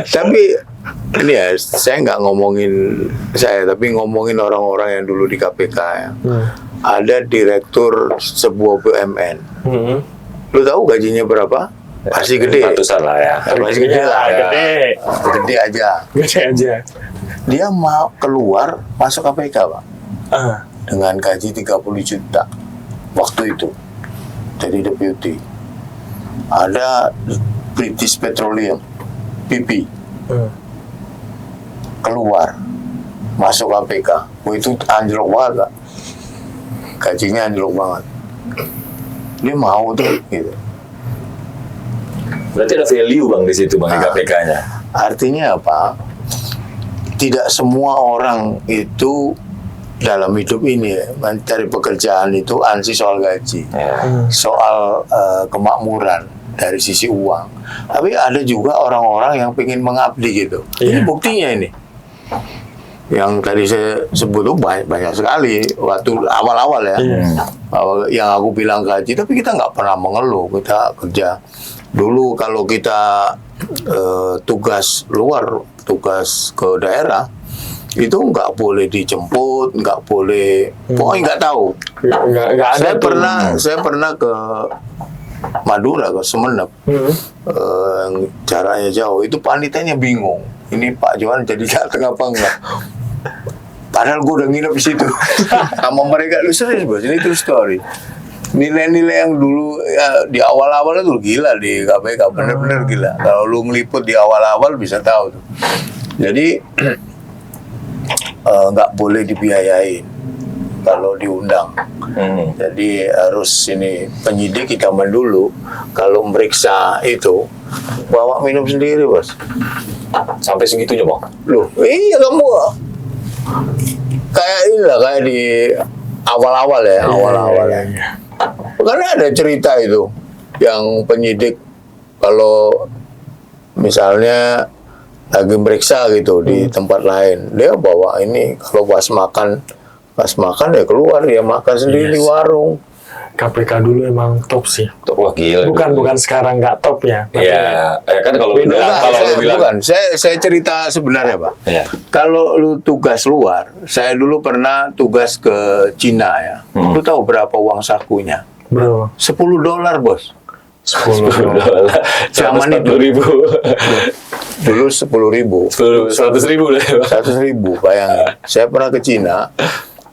Tapi ini ya, saya nggak ngomongin saya, tapi ngomongin orang-orang yang dulu di KPK ya. Ada direktur sebuah BUMN. Lu tahu gajinya berapa? Pasti gede. Ratusan lah ya. Pasti gede lah. Gede. Gede aja. Gede aja. Dia mau keluar masuk KPK, Pak. Ah. Dengan gaji 30 juta waktu itu. Jadi deputy. Ada British Petroleum, BP. Keluar masuk KPK. Oh, itu anjlok banget, Pak. Gajinya anjlok banget. Dia mau tuh gitu. Berarti ada value, Bang, di situ, Bang, di KPK-nya. Artinya apa? Tidak semua orang itu dalam hidup ini mencari pekerjaan itu ansih soal gaji, soal kemakmuran dari sisi uang. Tapi ada juga orang-orang yang ingin mengabdi gitu. Ini buktinya ini. Yang tadi saya sebut itu banyak sekali waktu awal-awal ya. Yang aku bilang gaji, tapi kita nggak pernah mengeluh. Kita kerja dulu kalau kita tugas luar, tugas ke daerah itu nggak boleh dijemput, nggak boleh, pokoknya nggak tahu. Nggak ada. Saya pernah ke Madura, ke Sumeneb, jaraknya jauh. Itu panitianya bingung. Ini Pak Johan jadi datang apa enggak? Padahal gue udah nginep di situ sama mereka. Lu serius, Bos? Ini true story. Nilai-nilai yang dulu ya, di awal-awal itu gila di KPK, bener-bener gila. Kalau lu ngeliput di awal-awal bisa tahu tuh. Jadi nggak boleh dibiayain kalau diundang. Jadi harus ini penyidik kita dulu kalau meriksa itu bawa minum sendiri, Bos. Sampai segitunya, Bang. Loh, iya kamu kayak inilah kayak di awal-awal ya, awal-awal ya. Karena ada cerita itu yang penyidik kalau misalnya lagi meriksa gitu di tempat lain, dia bawa ini kalau pas makan ya keluar dia makan sendiri di warung. KPK dulu emang top sih. Wah, gila. Bukan sekarang nggak top ya. Iya, kan kalau lu Bukan, bilang saya cerita sebenarnya, Pak. Iya. Kalau lu tugas luar, saya dulu pernah tugas ke Cina ya. Lu tahu berapa uang sakunya? Bro, $10, Bos. 10 $10. Zaman itu. 40.000. Dulu 10.000. 100.000 deh, Bang. 100.000, bayangin. Saya pernah ke Cina.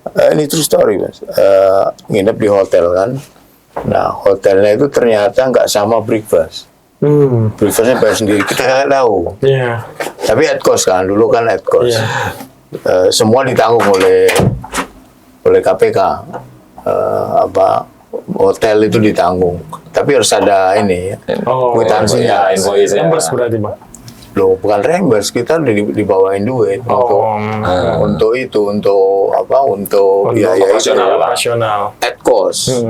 Ini true story, Mas. Nginep di hotel kan. Nah, hotelnya itu ternyata nggak sama breakfast. Breakfastnya bayar sendiri. Kita nggak tahu. Iya. Tapi at cost kan, dulu kan at cost. Iya. Semua ditanggung oleh KPK. Hotel itu ditanggung. Tapi harus ada ini, kwitansinya. Invoice. Reimburse berarti, Bang. Loh, bukan reimburse, kita dibawain duit untuk biaya operasional. at cost.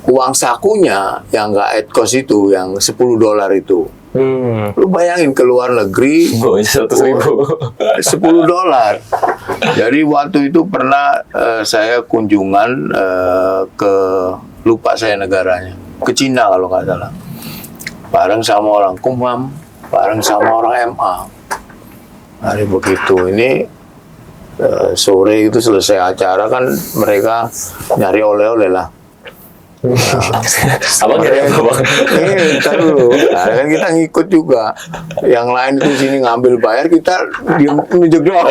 Uang sakunya yang nggak at cost itu, yang $10 itu. Lu bayangin ke luar negeri, $10. Jadi waktu itu pernah saya kunjungan ke, lupa saya negaranya, ke Cina kalau nggak salah. Bareng sama orang Kumham, bareng sama orang MA. Hari begitu ini sore itu selesai acara kan mereka nyari oleh-oleh lah. Abang kira apa, Bang? Ntar dulu, nah, kan kita ngikut juga. Yang lain itu sini ngambil bayar, kita diem nunjuk doang.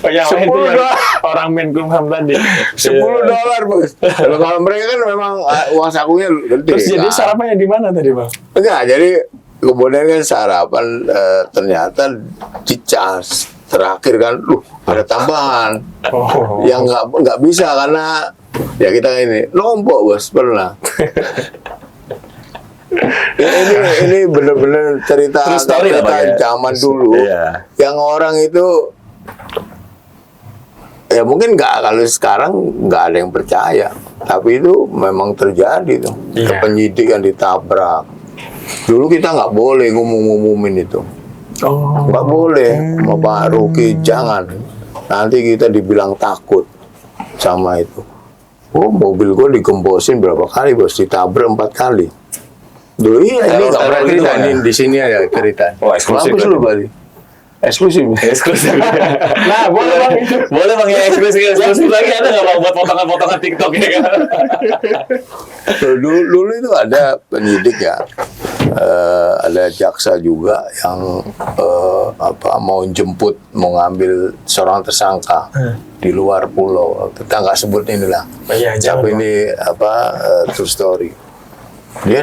Oh, yang lain itu yang orang Menkumham tadi. $10, Bos. Kalau mereka kan memang uang sakunya gede. Terus jadi sarapannya di mana tadi, Bang? Enggak, jadi kemudian kan sarapan ternyata dicas terakhir kan, ada tambahan Oh. yang nggak bisa karena ya kita ini lompok bos pernah. ini bener-bener cerita True story lah, Pak, ya? zaman dulu Iya. yang orang itu ya mungkin kalau sekarang nggak ada yang percaya, tapi itu memang terjadi tuh. Iya. Penyidik yang ditabrak. Dulu kita nggak boleh ngumumin itu, Oh. nggak boleh sama Pak Ruki, jangan. Nanti kita dibilang takut sama itu. Oh, mobil gue digembosin berapa kali bos, ditabrak 4 kali. Dulu iya, ini nggak pernah Teror cerita, gitu, di sini aja cerita. Oh, eksklusif Bagus lu Bali. Eksklusif. Eksklusif. Nah, boleh bang itu. Boleh bang ya, eksklusif lagi ada nggak bang buat potongan-potongan TikTok ya kan? Dulu itu ada penyidik ya, ada jaksa juga yang mau jemput, mau ngambil seorang tersangka di luar pulau. Kita nggak sebut inilah. Iya, jangan, Tapi ini true story. Dia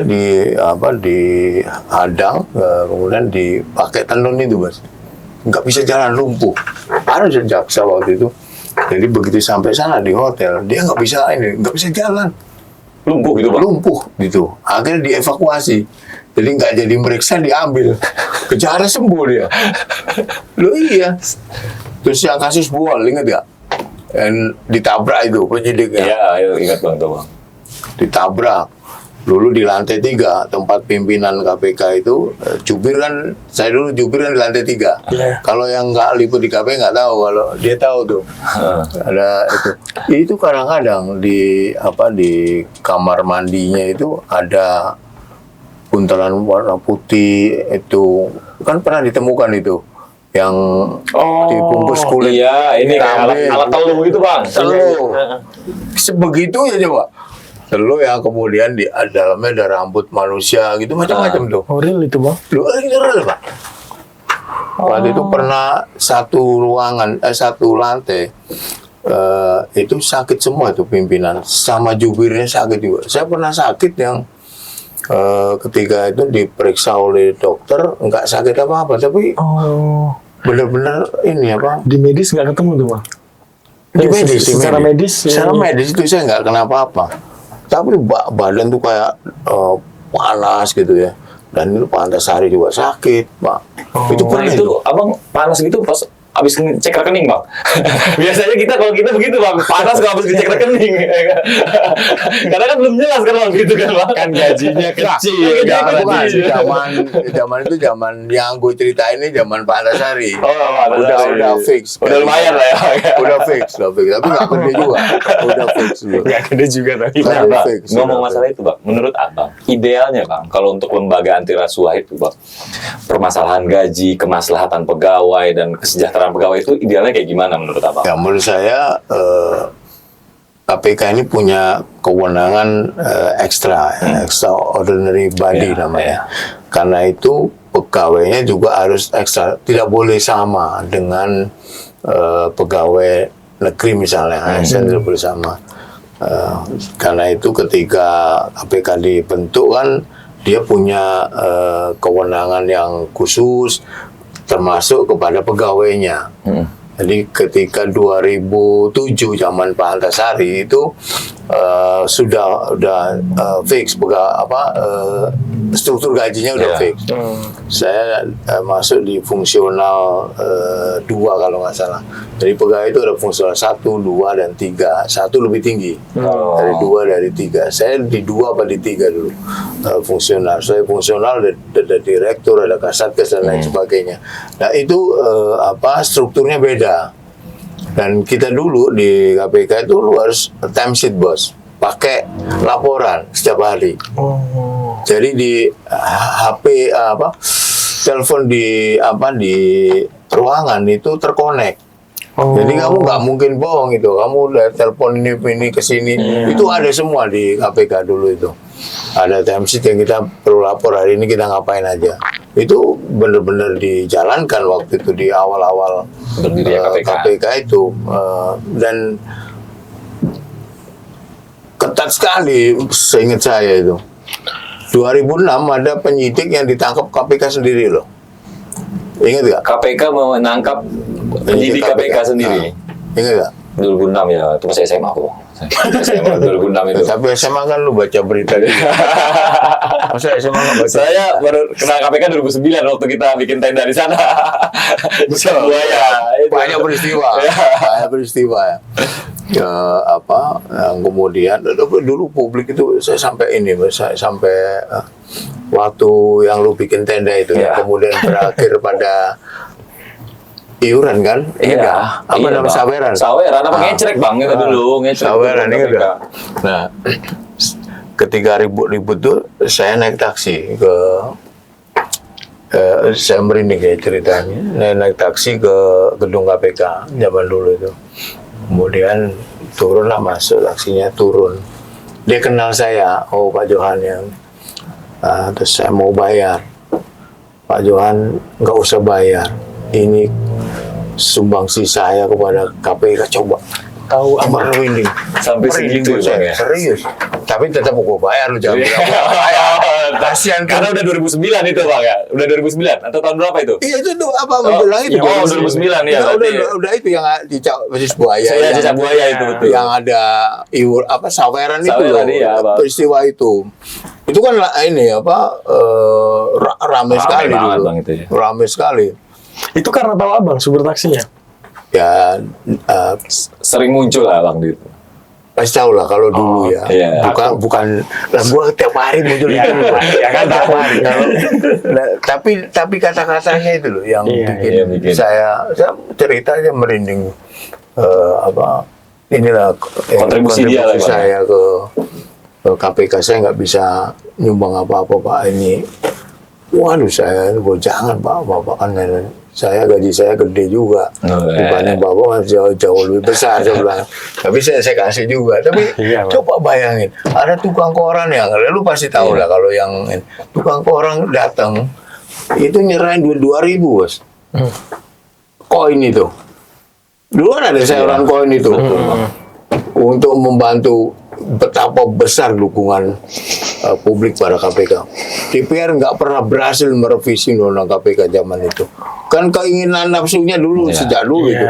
dihadang, kemudian dipakai tenun itu bos. Nggak bisa jalan, lumpuh. Ada jaksa waktu itu. Jadi begitu sampai sana di hotel, dia nggak bisa jalan. Lumpuh gitu bang? Lumpuh gitu. Akhirnya dievakuasi. Jadi nggak jadi meriksa, diambil. Kejar sembuh dia. Loh iya. Terus yang kasus Buol, ingat gak? Yang ditabrak itu penyidiknya. Iya, ingat bang tuh bang. Ditabrak. Dulu di lantai 3 tempat pimpinan KPK itu jubir kan, saya dulu jubir kan di lantai 3. Iya. Kalau yang nggak liput di KPK nggak tahu, kalau dia tahu tuh. Ada itu kadang-kadang di kamar mandinya itu ada buntelan warna putih, itu kan pernah ditemukan itu yang dibungkus kulit. Iya, ini kayak kambing. alat teluh gitu bang. Teluh. Sebegitu ya coba. Teluh yang kemudian di dalamnya ada rambut manusia gitu, macam-macam tuh. Oh, real itu bang? Loh, ini real, Pak. Waktu itu pernah satu lantai itu sakit semua itu pimpinan, sama jubirnya sakit juga. Saya pernah sakit yang ketika itu diperiksa oleh dokter, nggak sakit apa-apa, tapi benar-benar ini apa? Di medis nggak ketemu tuh bang? Di medis, Secara medis? Secara medis itu saya nggak kenapa-apa. Tapi badan tuh kayak panas gitu ya. Dan itu Pak Antasari juga sakit, Pak. Itu Nah pernah itu abang panas gitu pas abis cek rekening bang. Biasanya kalau kita begitu bang, panas kalau abis cek rekening. Karena kan belum jelas kan bang, gitu kan bang. Kan gajinya kecil. Bukan, zaman itu zaman yang gue ceritain ini zaman Pak Antasari. Udah fix. Udah lumayan lah ya. Udah fix. Tapi nggak gede juga. Udah fix dulu. Nggak gede juga tapi. Nah, bang, fix, ngomong udah masalah itu bang, menurut abang, idealnya bang, kalau untuk lembaga anti rasuah itu bang, permasalahan gaji, kemaslahatan pegawai dan kesejahteraan pegawai itu idealnya kayak gimana menurut abang? Ya menurut saya KPK ini punya kewenangan extraordinary body Ya, namanya. Karena itu pegawainya juga harus ekstra, tidak boleh sama dengan pegawai negeri misalnya, ASN tidak boleh sama. Karena itu ketika KPK dibentuk kan dia punya kewenangan yang khusus termasuk kepada pegawainya. Jadi ketika 2007 zaman Pak Antasari itu sudah fix struktur gajinya udah Yeah. fix. Saya masuk di fungsional 2 kalau nggak salah. Jadi pegawai itu ada fungsional 1, 2, dan 3. 1 lebih tinggi dari 2, dari 3. Saya di 2 apa di 3 dulu fungsional. Saya fungsional ada direktur, ada kasatgas dan lain sebagainya. Nah itu strukturnya beda. Dan kita dulu di KPK itu lu harus time sheet bos, pakai laporan setiap hari. Jadi di HP telepon di ruangan itu terkonek. Jadi kamu nggak mungkin bohong itu. Kamu udah telepon ini ke sini, itu ada semua di KPK dulu itu. Ada time sheet yang kita perlu lapor hari ini kita ngapain aja. Itu benar-benar dijalankan waktu itu di awal-awal KPK itu dan ketat sekali seingat saya itu. 2006 ada penyidik yang ditangkap KPK sendiri loh. Ingat gak? KPK mau menangkap Penyidik KPK sendiri. Ingat nggak? 2006 ya, itu masih SMA aku. SMA 2006 itu. Tapi SMA kan lu baca berita gitu. Masa SMA nggak baca? Saya baru kenal KPK 2009 waktu kita bikin tenda di sana. Betul. Buaya. Itu. Banyak peristiwa. Banyak peristiwa ya. Ya, yang kemudian dulu publik itu saya sampai ini, saya sampai waktu yang lu bikin tenda itu ya, kemudian berakhir pada iuran kan? Iya. Apa nama saweran? Saweran apa ngecrek Bang itu dulu, ngecrek. Saweran dulu ini KPK. kan. Nah, ketika ribut-ribut tuh saya naik taksi ke saya merinding kayak ceritanya. Naik taksi ke gedung KPK zaman dulu itu. Kemudian turunlah, masuk taksinya, turun. Dia kenal saya, oh Pak Johan yang. Terus saya mau bayar. Pak Johan nggak usah bayar. Ini sumbangsi saya kepada KPK, coba. Tahu apa? Merinding. Sampai segitu saya, Bang ya. serius. Tapi tetap gue bayar, lu jangan bilang gua bayar. Kasihan kan. Karena udah 2009 itu Bang ya. Udah 2009 atau tahun berapa itu? Iya itu tuh apa bilang itu? Oh, 2009 ya. Udah itu yang cicak persis buaya. Saya cicak buaya itu betul. Yang ada saweran itu loh. Saweran, iya, Bang. Peristiwa itu. Itu kan ini ramai sekali banget, dulu. Bang, itu ya. Ramai sekali. Itu karena tahu abang sumber taksinya. Ya Sering muncul lah Bang di itu. pasti tahu lah kalau dulu ya. Iya. Bukan lah gua tiap hari muncul itu. Ya kan tiap hari. Nah, tapi kata-katanya itu loh yang bikin bikin. saya cerita aja merinding. Inilah Kontribusi dia lah, Bang. saya ke KPK. Saya nggak bisa nyumbang apa-apa Pak ini. Waduh saya jangan Pak, Bapak kan saya gaji saya gede juga dibanding Bapak kan jauh lebih besar saya bilang. Tapi saya kasih juga. Tapi coba bayangin ada tukang koran yang lu pasti tahu lah kalau yang tukang koran datang itu nyerahin duit 2.000 bos. Koin itu. Dulu kan ada saluran koin itu untuk membantu betapa besar dukungan publik pada KPK. DPR nggak pernah berhasil merevisi undang-undang KPK zaman itu. Kan keinginan nafsunya dulu sejak dulu itu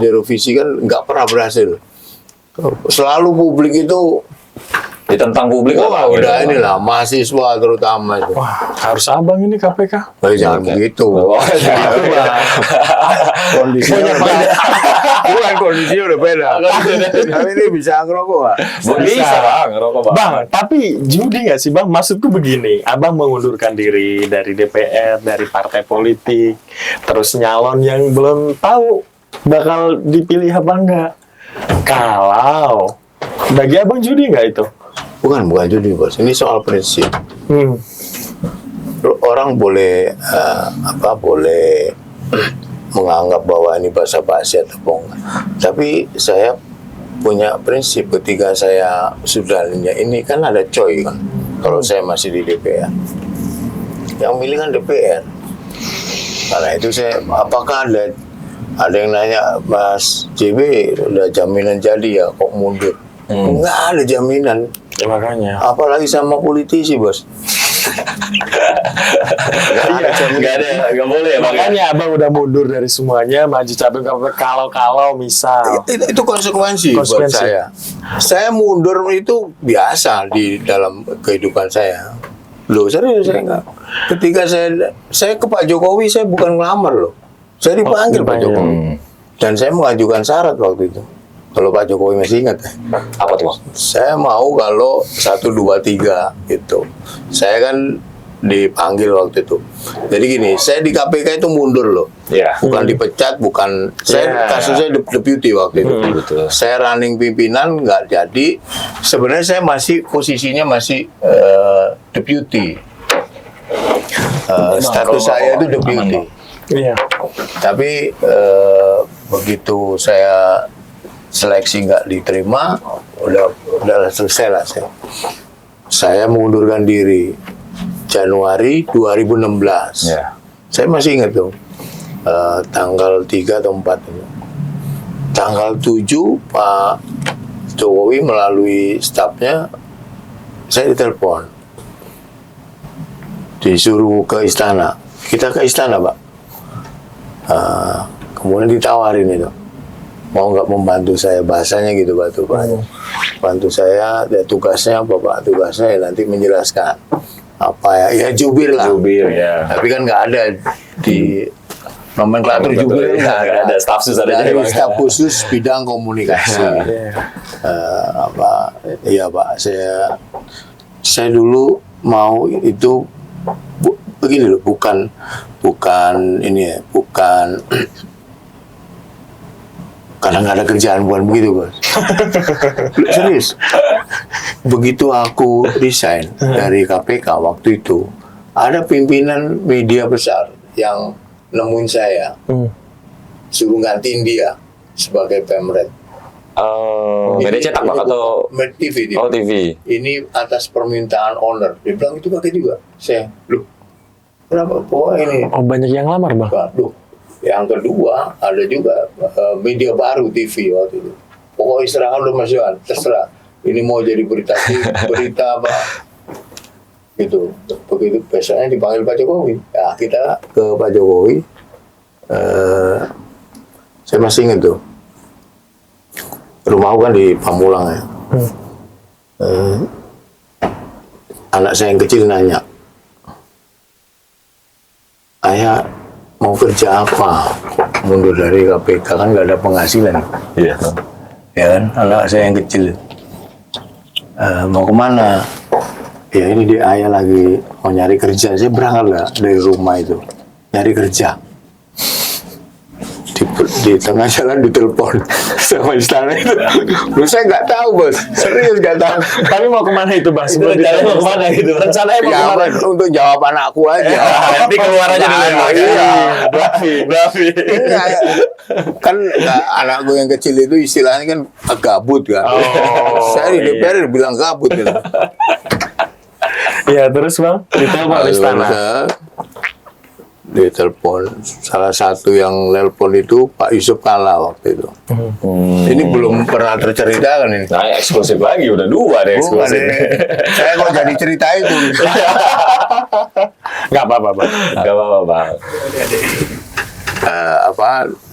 direvisi kan nggak pernah berhasil. Selalu publik itu ditentang publik. wah udah inilah mahasiswa terutama itu. Wah, harus abang ini KPK. Jangan begitu. Kondisinya bukan kondisinya udah beda. Tapi ini bisa ngerokok Pak. Bisa Bang, ngerokok Bang. Bang, tapi judi nggak sih Bang? Maksudku begini, abang mengundurkan diri dari DPR, dari partai politik, terus nyalon yang belum tahu bakal dipilih apa enggak. Kalau bagi abang judi nggak itu? Bukan judi bos. Ini soal prinsip. Orang boleh boleh menganggap bahwa ini basa-basi atau enggak. Tapi saya punya prinsip ketika saya sudah ini kan ada coy kan. Kalau saya masih di DPR, yang milih kan DPR. Karena itu saya apakah ada yang nanya Mas JB udah jaminan jadi ya kok mundur? Nggak ada jaminan. Ya, makanya. Apalagi sama politisi bos. Nggak boleh ya Bang. Makanya abang udah mundur dari semuanya, maju capek kalau misal. Itu konsekuensi buat saya. Saya mundur itu biasa di dalam kehidupan saya. Loh serius saya enggak. Ketika saya ke Pak Jokowi saya bukan ngelamar loh. Saya dipanggil Pak Jokowi. Dan saya mengajukan syarat waktu itu. Kalau Pak Jokowi masih ingat ya. Apa tuh Bang? Saya mau kalau 1, 2, 3 gitu. Saya kan dipanggil waktu itu. Jadi gini, saya di KPK itu mundur loh. Bukan dipecat, bukan. Saya kasusnya deputi waktu itu. Betul. Saya running pimpinan nggak jadi. Sebenarnya saya posisinya masih deputi. Status saya itu deputi. Iya. Tapi begitu saya seleksi nggak diterima, udah selesai lah saya. Saya mengundurkan diri Januari 2016. Saya masih ingat tuh tanggal 3 atau 4 itu. Tanggal 7 Pak Jokowi melalui stafnya saya ditelepon, disuruh ke istana. Kita ke istana Pak. kemudian ditawarin itu, mau nggak membantu saya, bahasanya gitu Pak. Bantu saya, ya tugasnya apa Pak? Tugasnya ya nanti menjelaskan apa ya jubir lah. Jubir ya. Tapi kan nggak ada di nomenklatur jubir, nggak ada staf khusus ada dari juga. staf khusus bidang komunikasi. Iya Pak, saya dulu mau itu begini loh, bukan ini ya, bukan karena nggak ada kerjaan, bukan begitu Bos. Serius. Begitu aku resign dari KPK waktu itu, ada pimpinan media besar yang nemuin saya, suruh gantiin dia sebagai pemret. Media cetak Pak atau TV? Oh TV. Ini atas permintaan owner. Dia bilang itu pakai juga. Saya, loh, kenapa? Pokoknya ini. Oh, banyak yang lamar, Bang. Loh, yang kedua ada juga media baru TV waktu itu. Pokoknya istirahat udah masukan, terserah. Ini mau jadi berita apa? Gitu. Begitu besoknya dipanggil Pak Jokowi. Ya kita ke Pak Jokowi. Saya masih ingat tuh. Rumahku kan di Pamulang ya. Anak saya yang kecil nanya, ayah mau kerja apa? Mundur dari KPK kan nggak ada penghasilan. Iya. Ya kan, anak saya yang kecil. Mau kemana? Ya ini dia, ayah lagi mau nyari kerja. Saya berangkat nggak dari rumah itu nyari kerja. Di tengah jalan ditelepon sama istana itu. Lu saya nggak tahu Bos, serius nggak tahu. Tapi mau kemana itu, Bang? Itu rencananya mau kemana gitu? Rencananya mau Ya, kemana? untuk jawab anakku aja. Nanti keluar aja dulu. Iya. Bravi. Iya, kan anakku yang kecil itu istilahnya kan gabut kan. Saya di DPR bilang gabut gitu. Iya, terus Bang, ditelepon istana. Ditelepon, salah satu yang nelpon itu Pak Yusuf Kalla waktu itu. Ini belum pernah terceritakan ini. Nah, eksklusif lagi, udah 2 deh Bukan, eksklusif. saya kok jadi cerita itu. Nggak apa-apa, Bang. Gak apa-apa, Bang.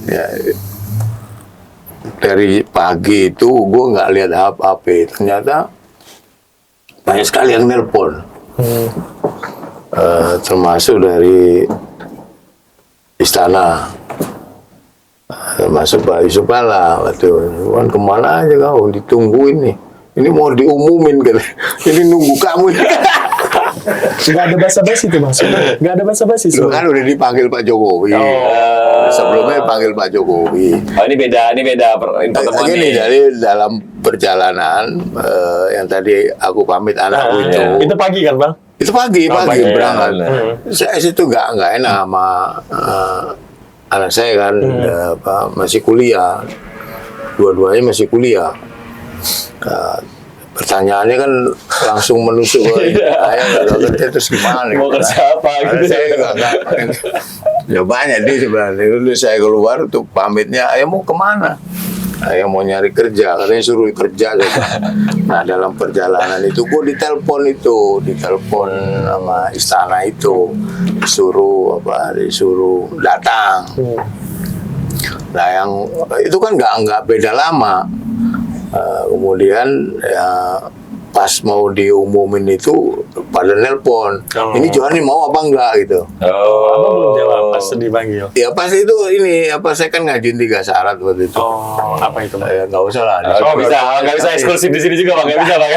Ya, dari pagi itu gue nggak lihat HP. Ternyata banyak sekali yang nelpon. Termasuk dari istana, termasuk Pak Yusuf Kalla waktu kan kemana aja kau, ditungguin nih, ini mau diumumin kan, ini nunggu kamu. Nggak ada basa-basi tuh, Mas. Nggak ada basa-basi. Lu kan udah dipanggil Pak Jokowi, sebelumnya dipanggil Pak Jokowi. Oh, ini beda pertemuan Ini nih. dari dalam perjalanan yang tadi aku pamit anakku Itu pagi kan, Bang? itu pagi pagi, berangkat. ya. Saya situ nggak enak sama anak saya kan, masih kuliah, dua-duanya masih kuliah. Pertanyaannya kan langsung menusuk ke ayah nggak kerja terus gimana? Mau kerja apa gitu? Saya nggak. Ya banyak dia sebenarnya. Dulu saya keluar tuh pamitnya, ayah mau kemana? Ayah mau nyari kerja, katanya suruh kerja. Nah dalam perjalanan itu gue ditelepon sama istana itu, disuruh datang. Nah yang itu kan nggak beda lama. Kemudian ya, pas mau diumumin itu pada nelpon, ini Johani mau apa enggak gitu. Abang belum jawab pas dipanggil. Ya pas itu saya kan ngajuin 3 syarat waktu itu. Oh, apa itu, Bang? Ya nggak usah lah. Oh, nggak bisa eksklusif di sini juga, Bang. Nggak bisa, Bang.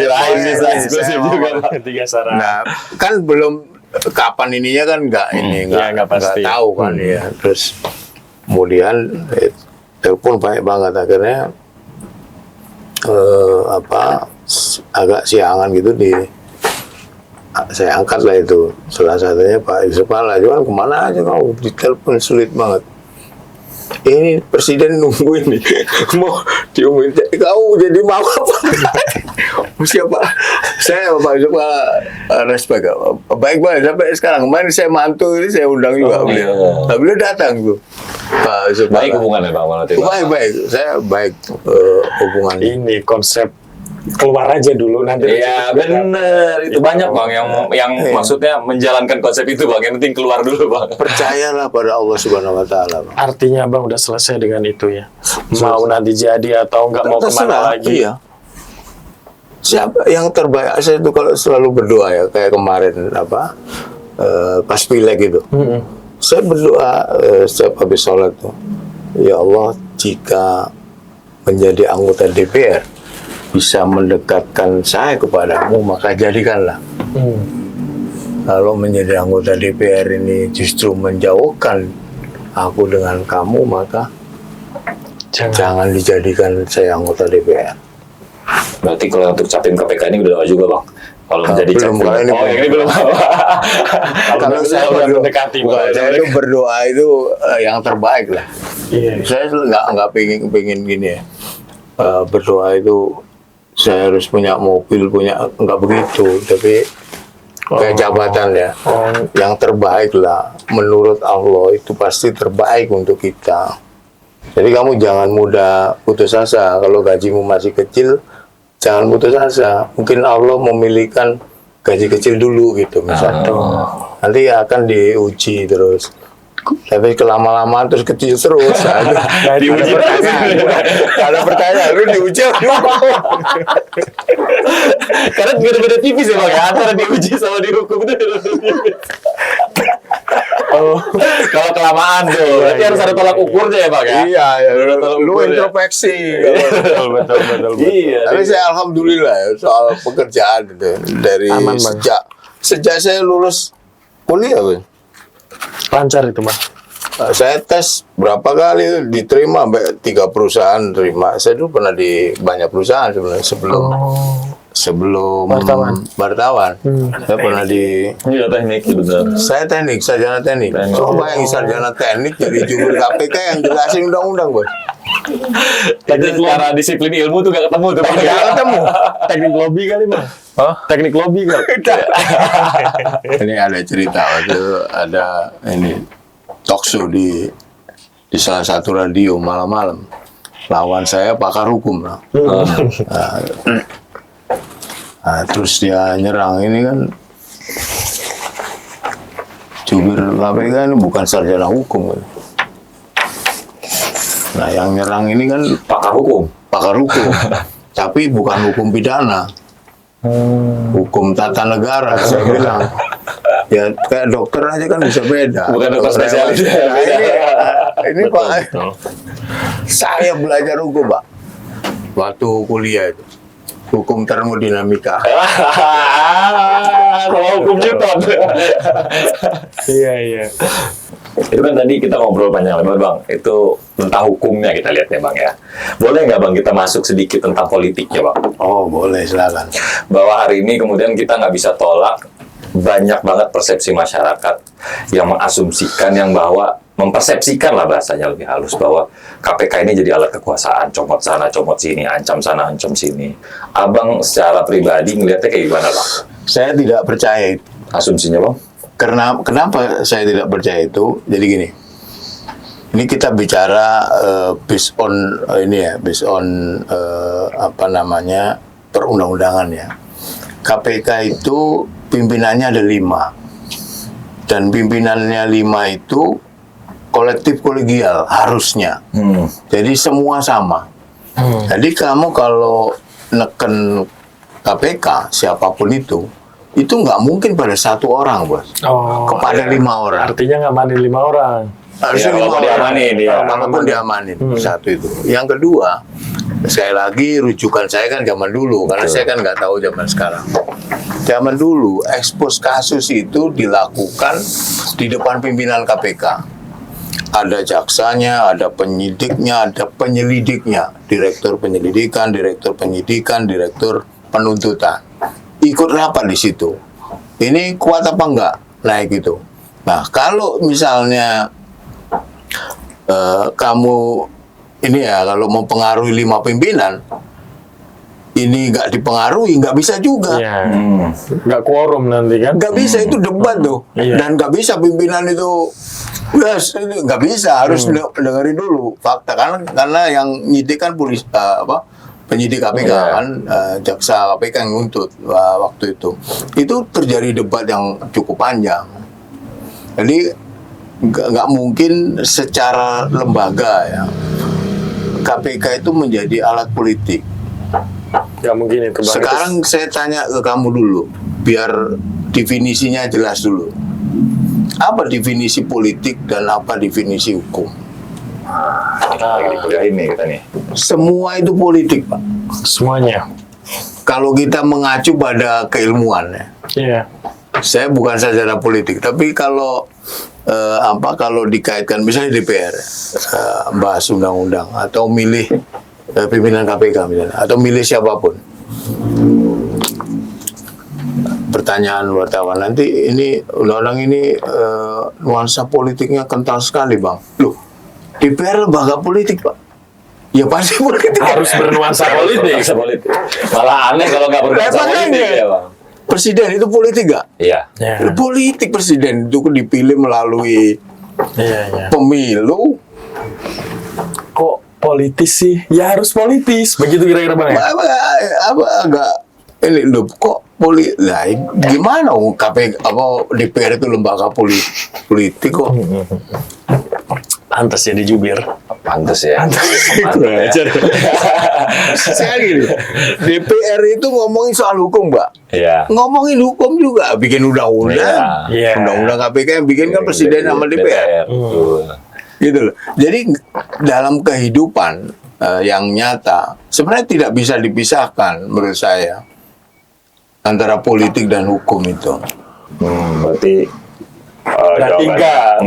Kirain bisa eksklusif juga, Bang. 3 syarat. Nah, kan belum kapan ininya kan nggak pasti. tahu kan ya. Terus kemudian telepon banyak banget, akhirnya agak siangan gitu saya angkat lah itu, salah satunya Pak Yusuf Kalla. Cuman kemana aja kau, ditelepon sulit banget. Ini presiden nunggu ini mau diumumin, kau jadi mau apa? Siapa? Saya Pak Yusuf Kalla respect, baik banget sampai sekarang. Kemarin saya mantu ini saya undang juga beliau. Nah, beliau datang tuh. Pak Yusuf Kalla. Baik hubungannya, Bang. Baik, saya baik hubungan. Ini konsep keluar aja dulu nanti. Iya bener, itu banyak bang yang maksudnya menjalankan konsep itu bang, yang penting keluar dulu bang. Percayalah pada Allah Subhanahu Wa Taala. Bang. Artinya bang udah selesai dengan itu ya. Mau nanti jadi atau nggak mau kemana lagi? Iya. Siapa yang terbaik? Saya itu kalau selalu berdoa ya, kayak kemarin pas pileg itu. Saya berdoa setiap habis sholat tuh, ya Allah, jika menjadi anggota DPR bisa mendekatkan saya kepadamu, maka jadikanlah. Kalau menjadi anggota DPR ini justru menjauhkan aku dengan kamu, maka jangan dijadikan saya anggota DPR. Berarti kalau untuk capim KPK ini udah lama juga bang. Kalau menjadi belum, capim, ini belum. Kalau saya berdoa itu yang terbaik lah. Saya nggak pengen gini ya. Berdoa itu saya harus punya mobil, nggak begitu, tapi kayak jabatan ya. Yang terbaik lah, menurut Allah itu pasti terbaik untuk kita. Jadi kamu jangan mudah putus asa. Kalau gajimu masih kecil, jangan putus asa. Mungkin Allah memilihkan gaji kecil dulu gitu misalnya. Nanti akan diuji terus. Tapi kelama-lama terus kecil terus. Diuji terus. Ada pertanyaan, lu diuji Karena beda-beda tipis ya bang, antara diuji sama dihukum itu tipis. Kalau kelamaan tuh, berarti harus ada tolak ukurnya ya bang ya? Iya, lu introspeksi. Betul. Iya. Tapi saya alhamdulillah ya, soal pekerjaan itu dari sejak saya lulus kuliah, Bang. Lancar itu bang. Saya tes berapa kali diterima, 3 perusahaan terima. Saya dulu pernah di banyak perusahaan sebenarnya sebelum wartawan. Saya pernah di teknik benar. Saya sarjana teknik. Coba yang sarjana teknik jadi jubir KPK yang jelasin undang-undang, Bos. Teknik secara disiplin ilmu tuh gak ketemu tuh. Gak ketemu. Teknik lobby kali bang. Teknik lobby kali. Ini ada cerita waktu ada ini talk show di salah satu radio malam-malam. Lawan saya pakar hukum lah. Terus dia nyerang ini kan jubir KPK ini bukan sarjana hukum kan. Nah yang nyerang ini kan pakar hukum tapi bukan hukum pidana, hukum tata negara. Saya bilang ya kayak dokter aja kan bisa beda, bukan dokter spesialis. Ini Pak, saya belajar hukum Pak waktu kuliah itu, hukum termodinamika. Kalau hukum Newton. Iya. Itu kan tadi kita ngobrol panjang lebar bang, itu tentang hukumnya kita lihat ya bang ya. Boleh nggak bang kita masuk sedikit tentang politiknya bang? Oh boleh, silakan. Bahwa hari ini kemudian kita nggak bisa tolak banyak banget persepsi masyarakat yang mengasumsikan yang bahwa mempersepsikan lah bahasanya lebih halus bahwa KPK ini jadi alat kekuasaan, comot sana, comot sini, ancam sana, ancam sini. Abang secara pribadi ngelihatnya kayak gimana bang? Saya tidak percaya itu. Asumsinya bang? Kenapa saya tidak percaya itu? Jadi gini, ini kita bicara based on perundang-undangan ya. KPK itu pimpinannya ada 5 dan pimpinannya 5 itu kolektif kolegial harusnya. Jadi semua sama. Jadi kamu kalau neken KPK siapapun itu nggak mungkin pada 1 orang, Bos. Kepada 5 orang. Artinya ngamanin 5 orang. Harusnya 5 orang. Apapun diamanin. Satu itu. Yang kedua, sekali lagi rujukan saya kan zaman dulu, karena saya kan nggak tahu zaman sekarang. Zaman dulu, ekspos kasus itu dilakukan di depan pimpinan KPK. Ada jaksanya, ada penyidiknya, ada penyelidiknya, direktur penyelidikan, direktur penyidikan, direktur penuntutan. Ikut rapat di situ. Ini kuat apa enggak naik itu? Nah, kalau misalnya kamu ini ya, kalau mempengaruhi 5 pimpinan, ini nggak dipengaruhi, nggak bisa juga. Iya. Nggak quorum nanti kan? Nggak bisa, itu debat tuh. Dan nggak bisa pimpinan itu, nggak bisa, harus dengerin dulu fakta, karena yang nyidik kan penyidik KPK kan, jaksa KPK yang nuntut waktu itu terjadi debat yang cukup panjang. Jadi nggak mungkin secara lembaga ya KPK itu menjadi alat politik. Nggak mungkin itu Bang. Sekarang saya tanya ke kamu dulu, biar definisinya jelas dulu. Apa definisi politik dan apa definisi hukum? Lagi dikuliahin nih kita nih. Semua itu politik, Pak. Semuanya. Kalau kita mengacu pada keilmuan ya. Iya. Saya bukan sarjana politik, tapi kalau kalau dikaitkan misalnya DPR bahas undang-undang atau milih pimpinan KPK misalnya atau milih siapapun. Pertanyaan wartawan nanti ini undang-undang ini nuansa politiknya kental sekali, Bang. Loh, DPR lembaga politik, Pak. Ya pasti politik. Harus bernuansa politik. Malah aneh kalau nggak bernuansa politik ya, Bang. Presiden itu politik nggak? Iya. Ya. Politik presiden itu dipilih melalui Iya. pemilu. Kok politis sih? Ya harus politis. Begitu kira-kira Bang ya? Apa agak ini loh kok lah gimana KPK DPR itu lembaga politik kok. Pantas jadi jubir. Pantes ya. Saya gini, DPR itu ngomongin soal hukum, Mbak. Iya. Ngomongin hukum juga, bikin undang-undang. Iya. Undang-undang KPK yang bikin kan presiden sama DPR. Betul. Gitu loh. Jadi dalam kehidupan yang nyata sebenarnya tidak bisa dipisahkan menurut saya antara politik dan hukum itu. Berarti Berarti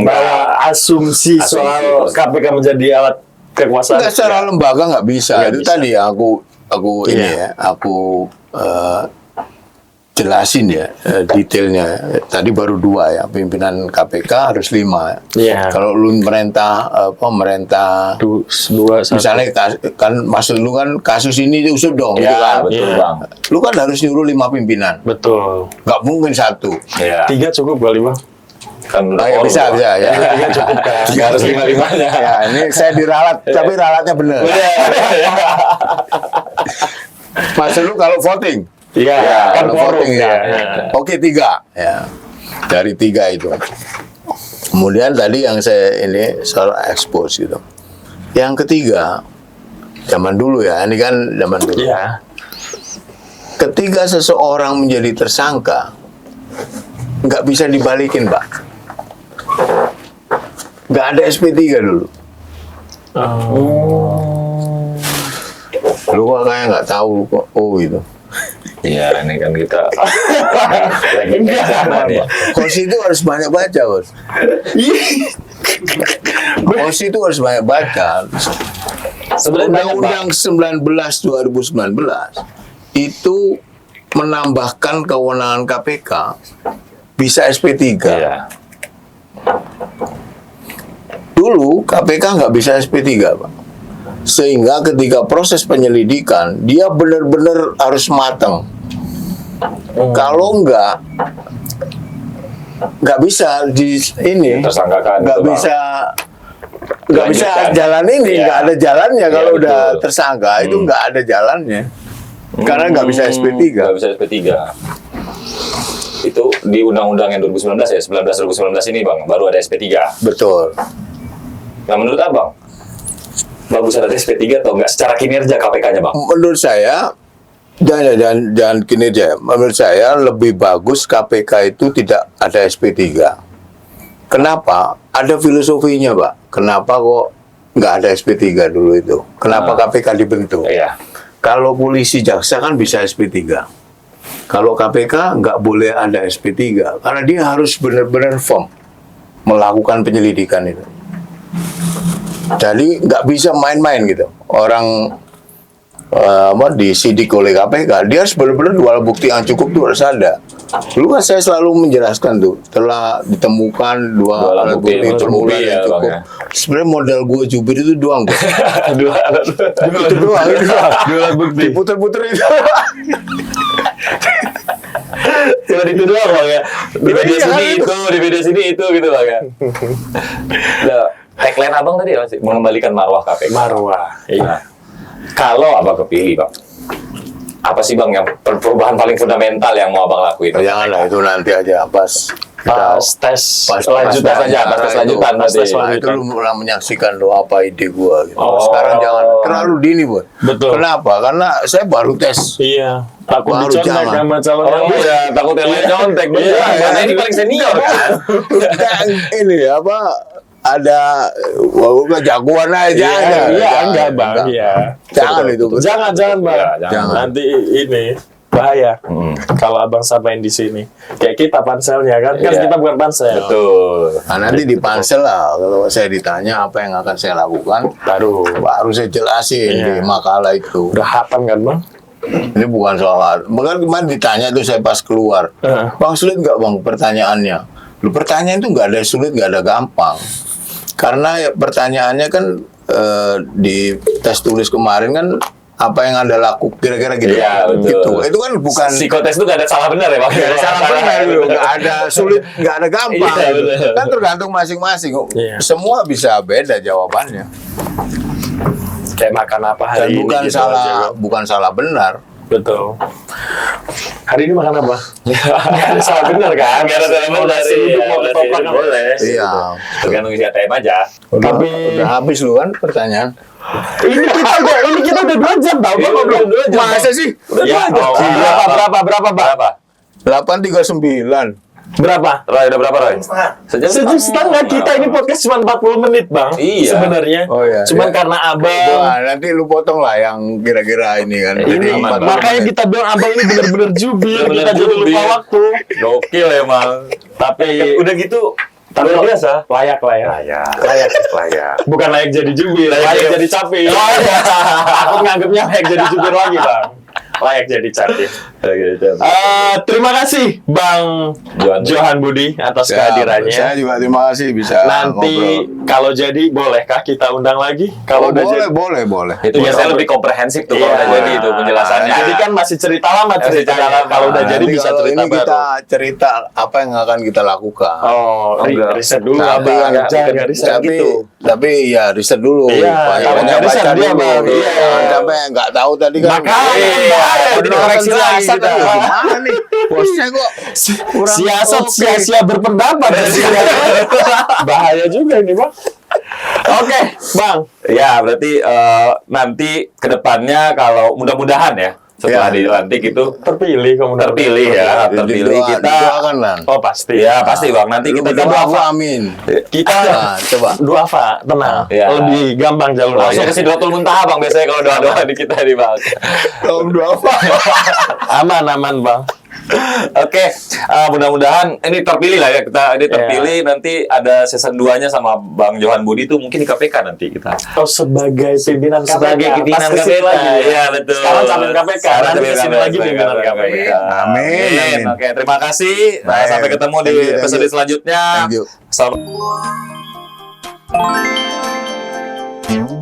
bahwa asumsi soal KPK menjadi alat kekuasaan. Enggak, secara lembaga nggak bisa. Nggak Itu bisa. tadi ini ya, aku jelasin ya detailnya. Tadi baru 2 ya, pimpinan KPK harus 5. Iya. Kalau lu merintah Dua, satu. misalnya kan maksud lu kan kasus ini diusut dong, gitu kan? ya, betul Iya. Bang. Lu kan harus nyuruh 5 pimpinan, Betul. nggak mungkin 1. Iya. 3 cukup kali Bang. Kan Oh, ya, bisa ya. 3 cukup kan. Nggak harus 5-5-nya. Ya, ini saya diralat, tapi ralatnya bener. Maksud lu kalau voting? Iya, Ya, kan Kalau forum voting ya. Oke, 3 ya. Dari 3 itu. Kemudian tadi yang saya ini soal expose gitu. Yang ketiga, zaman dulu ya, ini kan zaman dulu. Iya. Ketika seseorang menjadi tersangka, nggak bisa dibalikin, Pak. Nggak ada SP3 dulu. Lu kok kayak nggak tahu kok. Oh gitu. Iya, ini kan kita lagi zaman ya. Kos itu harus banyak baca, Bos. Kos itu harus banyak baca. Sebenarnya banyak, Bang. Undang-Undang 19 2019 itu menambahkan kewenangan KPK bisa SP3. Iya. Dulu KPK nggak bisa SP3, Pak. Sehingga ketika proses penyelidikan dia benar-benar harus matang. Kalau nggak bisa di ini, Tersangkakan nggak gitu, Bang. nggak bisa Lanjutkan. jalan ini, Iya. nggak ada jalannya Iya, kalau udah betul. tersangka itu nggak ada jalannya. Karena nggak bisa SP3. Nggak bisa SP3. Itu di undang-undang yang 2019 ya, 19 ini Bang, baru ada SP3. Betul. Nah, menurut Abang, bagus ada SP3 atau enggak secara kinerja KPK-nya, Bang? Menurut saya jangan kinerja. Menurut saya lebih bagus KPK itu tidak ada SP3. Kenapa? Ada filosofinya, Pak. Kenapa kok nggak ada SP3 dulu itu? Kenapa KPK dibentuk? Iya. Kalau polisi jaksa kan bisa SP3. Kalau KPK nggak boleh ada SP3 karena dia harus benar-benar firm melakukan penyelidikan itu. Jadi nggak bisa main-main gitu. Orang disidik oleh KPK, dia harus benar-benar dua alat bukti yang cukup tuh harus ada. Dulu kan saya selalu menjelaskan tuh, telah ditemukan dua alat bukti permulaan ya, yang cukup. Bang, ya. Sebenarnya modal gue jubir itu doang, Bang. Dua alat. Itu doang. Dua alat bukti. Diputer-puter itu. Cuma itu doang, Bang ya. Di video Iya, sini kan? itu, di video sini itu gitu, Bang ya. Nah, tagline Abang tadi apa sih? Mengembalikan marwah KPK. Marwah. Iya. Nah, Kalau abang kepilih bang, apa sih bang yang perubahan paling fundamental yang mau abang lakuin? Janganlah itu nanti aja pas Pas tes lanjutan saja, pas tes lanjutan berarti. Nah, itu lu mulai menyaksikan lo apa ide gua gitu. Oh. Sekarang jangan terlalu dini, buat. Betul. Kenapa? Karena saya baru tes. Iya, takut Baru dicontek jangan. sama calon Oh yang lain. iya, takut yang lain nyontek. Iya, Karena ini paling senior kan. Dan ini apa? Ada wah jagoan aja. Iya, Jangan. iya, enggak bang, Enggak. iya. Jangan itu. Jangan bang. Iya, jangan. Nanti ini bahaya. Kalau abang samain di sini. Kayak kita panselnya kan, Iya. kita bukan pansel. Betul. Nah, nanti di pansel lah kalau saya ditanya apa yang akan saya lakukan, baru saya jelasin Iya. di makalah itu. Udah hatam kan bang? Ini bukan soal, bahkan kemarin ditanya tuh saya pas keluar, bang sulit nggak bang pertanyaannya? Lu pertanyaan itu nggak ada sulit, nggak ada gampang, karena ya, pertanyaannya kan di tes tulis kemarin kan apa yang anda lakukan kira-kira gitu, Iya, betul. gitu. Itu kan bukan Psikotes itu gak ada salah benar ya bang? nggak ada salah benar gitu, nggak ada sulit, nggak ada gampang, Iya, betul. kan tergantung masing-masing. Iya. Semua bisa beda jawabannya. Kayak makan apa hari Dan ini? bukan gitu salah, aja, Bang. bukan salah benar. Betul. Hari ini makan apa? Nggak ada salah benar kan? Nggak ada salah benar, Nasi iya, uduk mau nasi ketoprak uduk kan? boleh. Iya. Tergantung isi ATM aja. Tapi- udah habis lu kan pertanyaan. Ini kita udah 2 jam tau bang ngobrol 2 jam. Masa sih? Udah Ya, 2 jam. oh, Berapa Berapa? 8:39. Berapa? Roy, udah berapa Roy? Sejam setengah kita ini podcast cuma 40 menit bang. Iya. Sebenarnya. Oh, iya. Cuman Iya. karena abang. Wah, nanti lu potong lah yang kira-kira ini kan. Ini aman, makanya kita bilang abang ini benar-benar jubir. Bener-bener Kita jadi lupa jubir. waktu. Gokil emang. Tapi Udah gitu, tapi luar biasa. layak lah ya. Layak. Bukan layak jadi jubir, Layak layak jadi- jadi capir. Aku nganggapnya layak jadi jubir lagi bang. Layak jadi capir. Terima kasih Bang Johan Budi atas kehadirannya. Saya juga terima kasih bisa Nanti ngobrol. kalau jadi bolehkah kita undang lagi? Kalau Kalau udah boleh, jadi. boleh. Itu biasanya lebih komprehensif tuh kalau Iya. udah jadi itu penjelasannya. Jadi kan masih cerita lama Masih cerita ceritanya. lama. Kalau udah Nah, jadi nanti bisa kalau cerita ini baru. kita cerita apa yang akan kita lakukan. Oh, enggak. riset dulu Tapi abang. kan- Jangan riset tapi, gitu. tapi ya riset dulu. Iya, kalau nggak riset baca dia dulu. mah, iya. Jangan sampai nggak tahu tadi kan. Makanya, Iya, jadi bener koreksi lagi siasat kita. aja. Gimana nih? Bosnya kok kurang Siasat oke. sia-sia berpendapat. Bahaya juga ini bang. Oke, bang. Ya, berarti nanti ke depannya kalau mudah-mudahan ya setelah Ya. dilantik itu Terpilih kamu. terpilih ya, terpilih kita. Doakan lah. Oh pasti. Ya, pasti Bang. Nanti Lu kita berdoa, coba aku amin. Kita Nah, coba. duafa, tenang. Iya. Lebih gampang jalur langsung ke Sidratul Muntaha Bang biasanya kalau doa-doa di kita nih Bang. Om doa apa? Aman bang. Oke, mudah-mudahan ini terpilih lah ya kita ini terpilih nanti ada season 2-nya sama Bang Johan Budi tuh mungkin di KPK nanti kita. Oh sebagai pimpinan KPK. Sebagai pimpinan Pas kesini KPK. lagi. Iya, betul. Sekarang capim KPK. Sekarang Nanti capim kesini KPK. lagi pimpinan KPK. Amin, amin. Oke, terima kasih. Nah, Baik. sampai ketemu di Thank you, thank episode you. selanjutnya. Thank you. Assalamualaikum.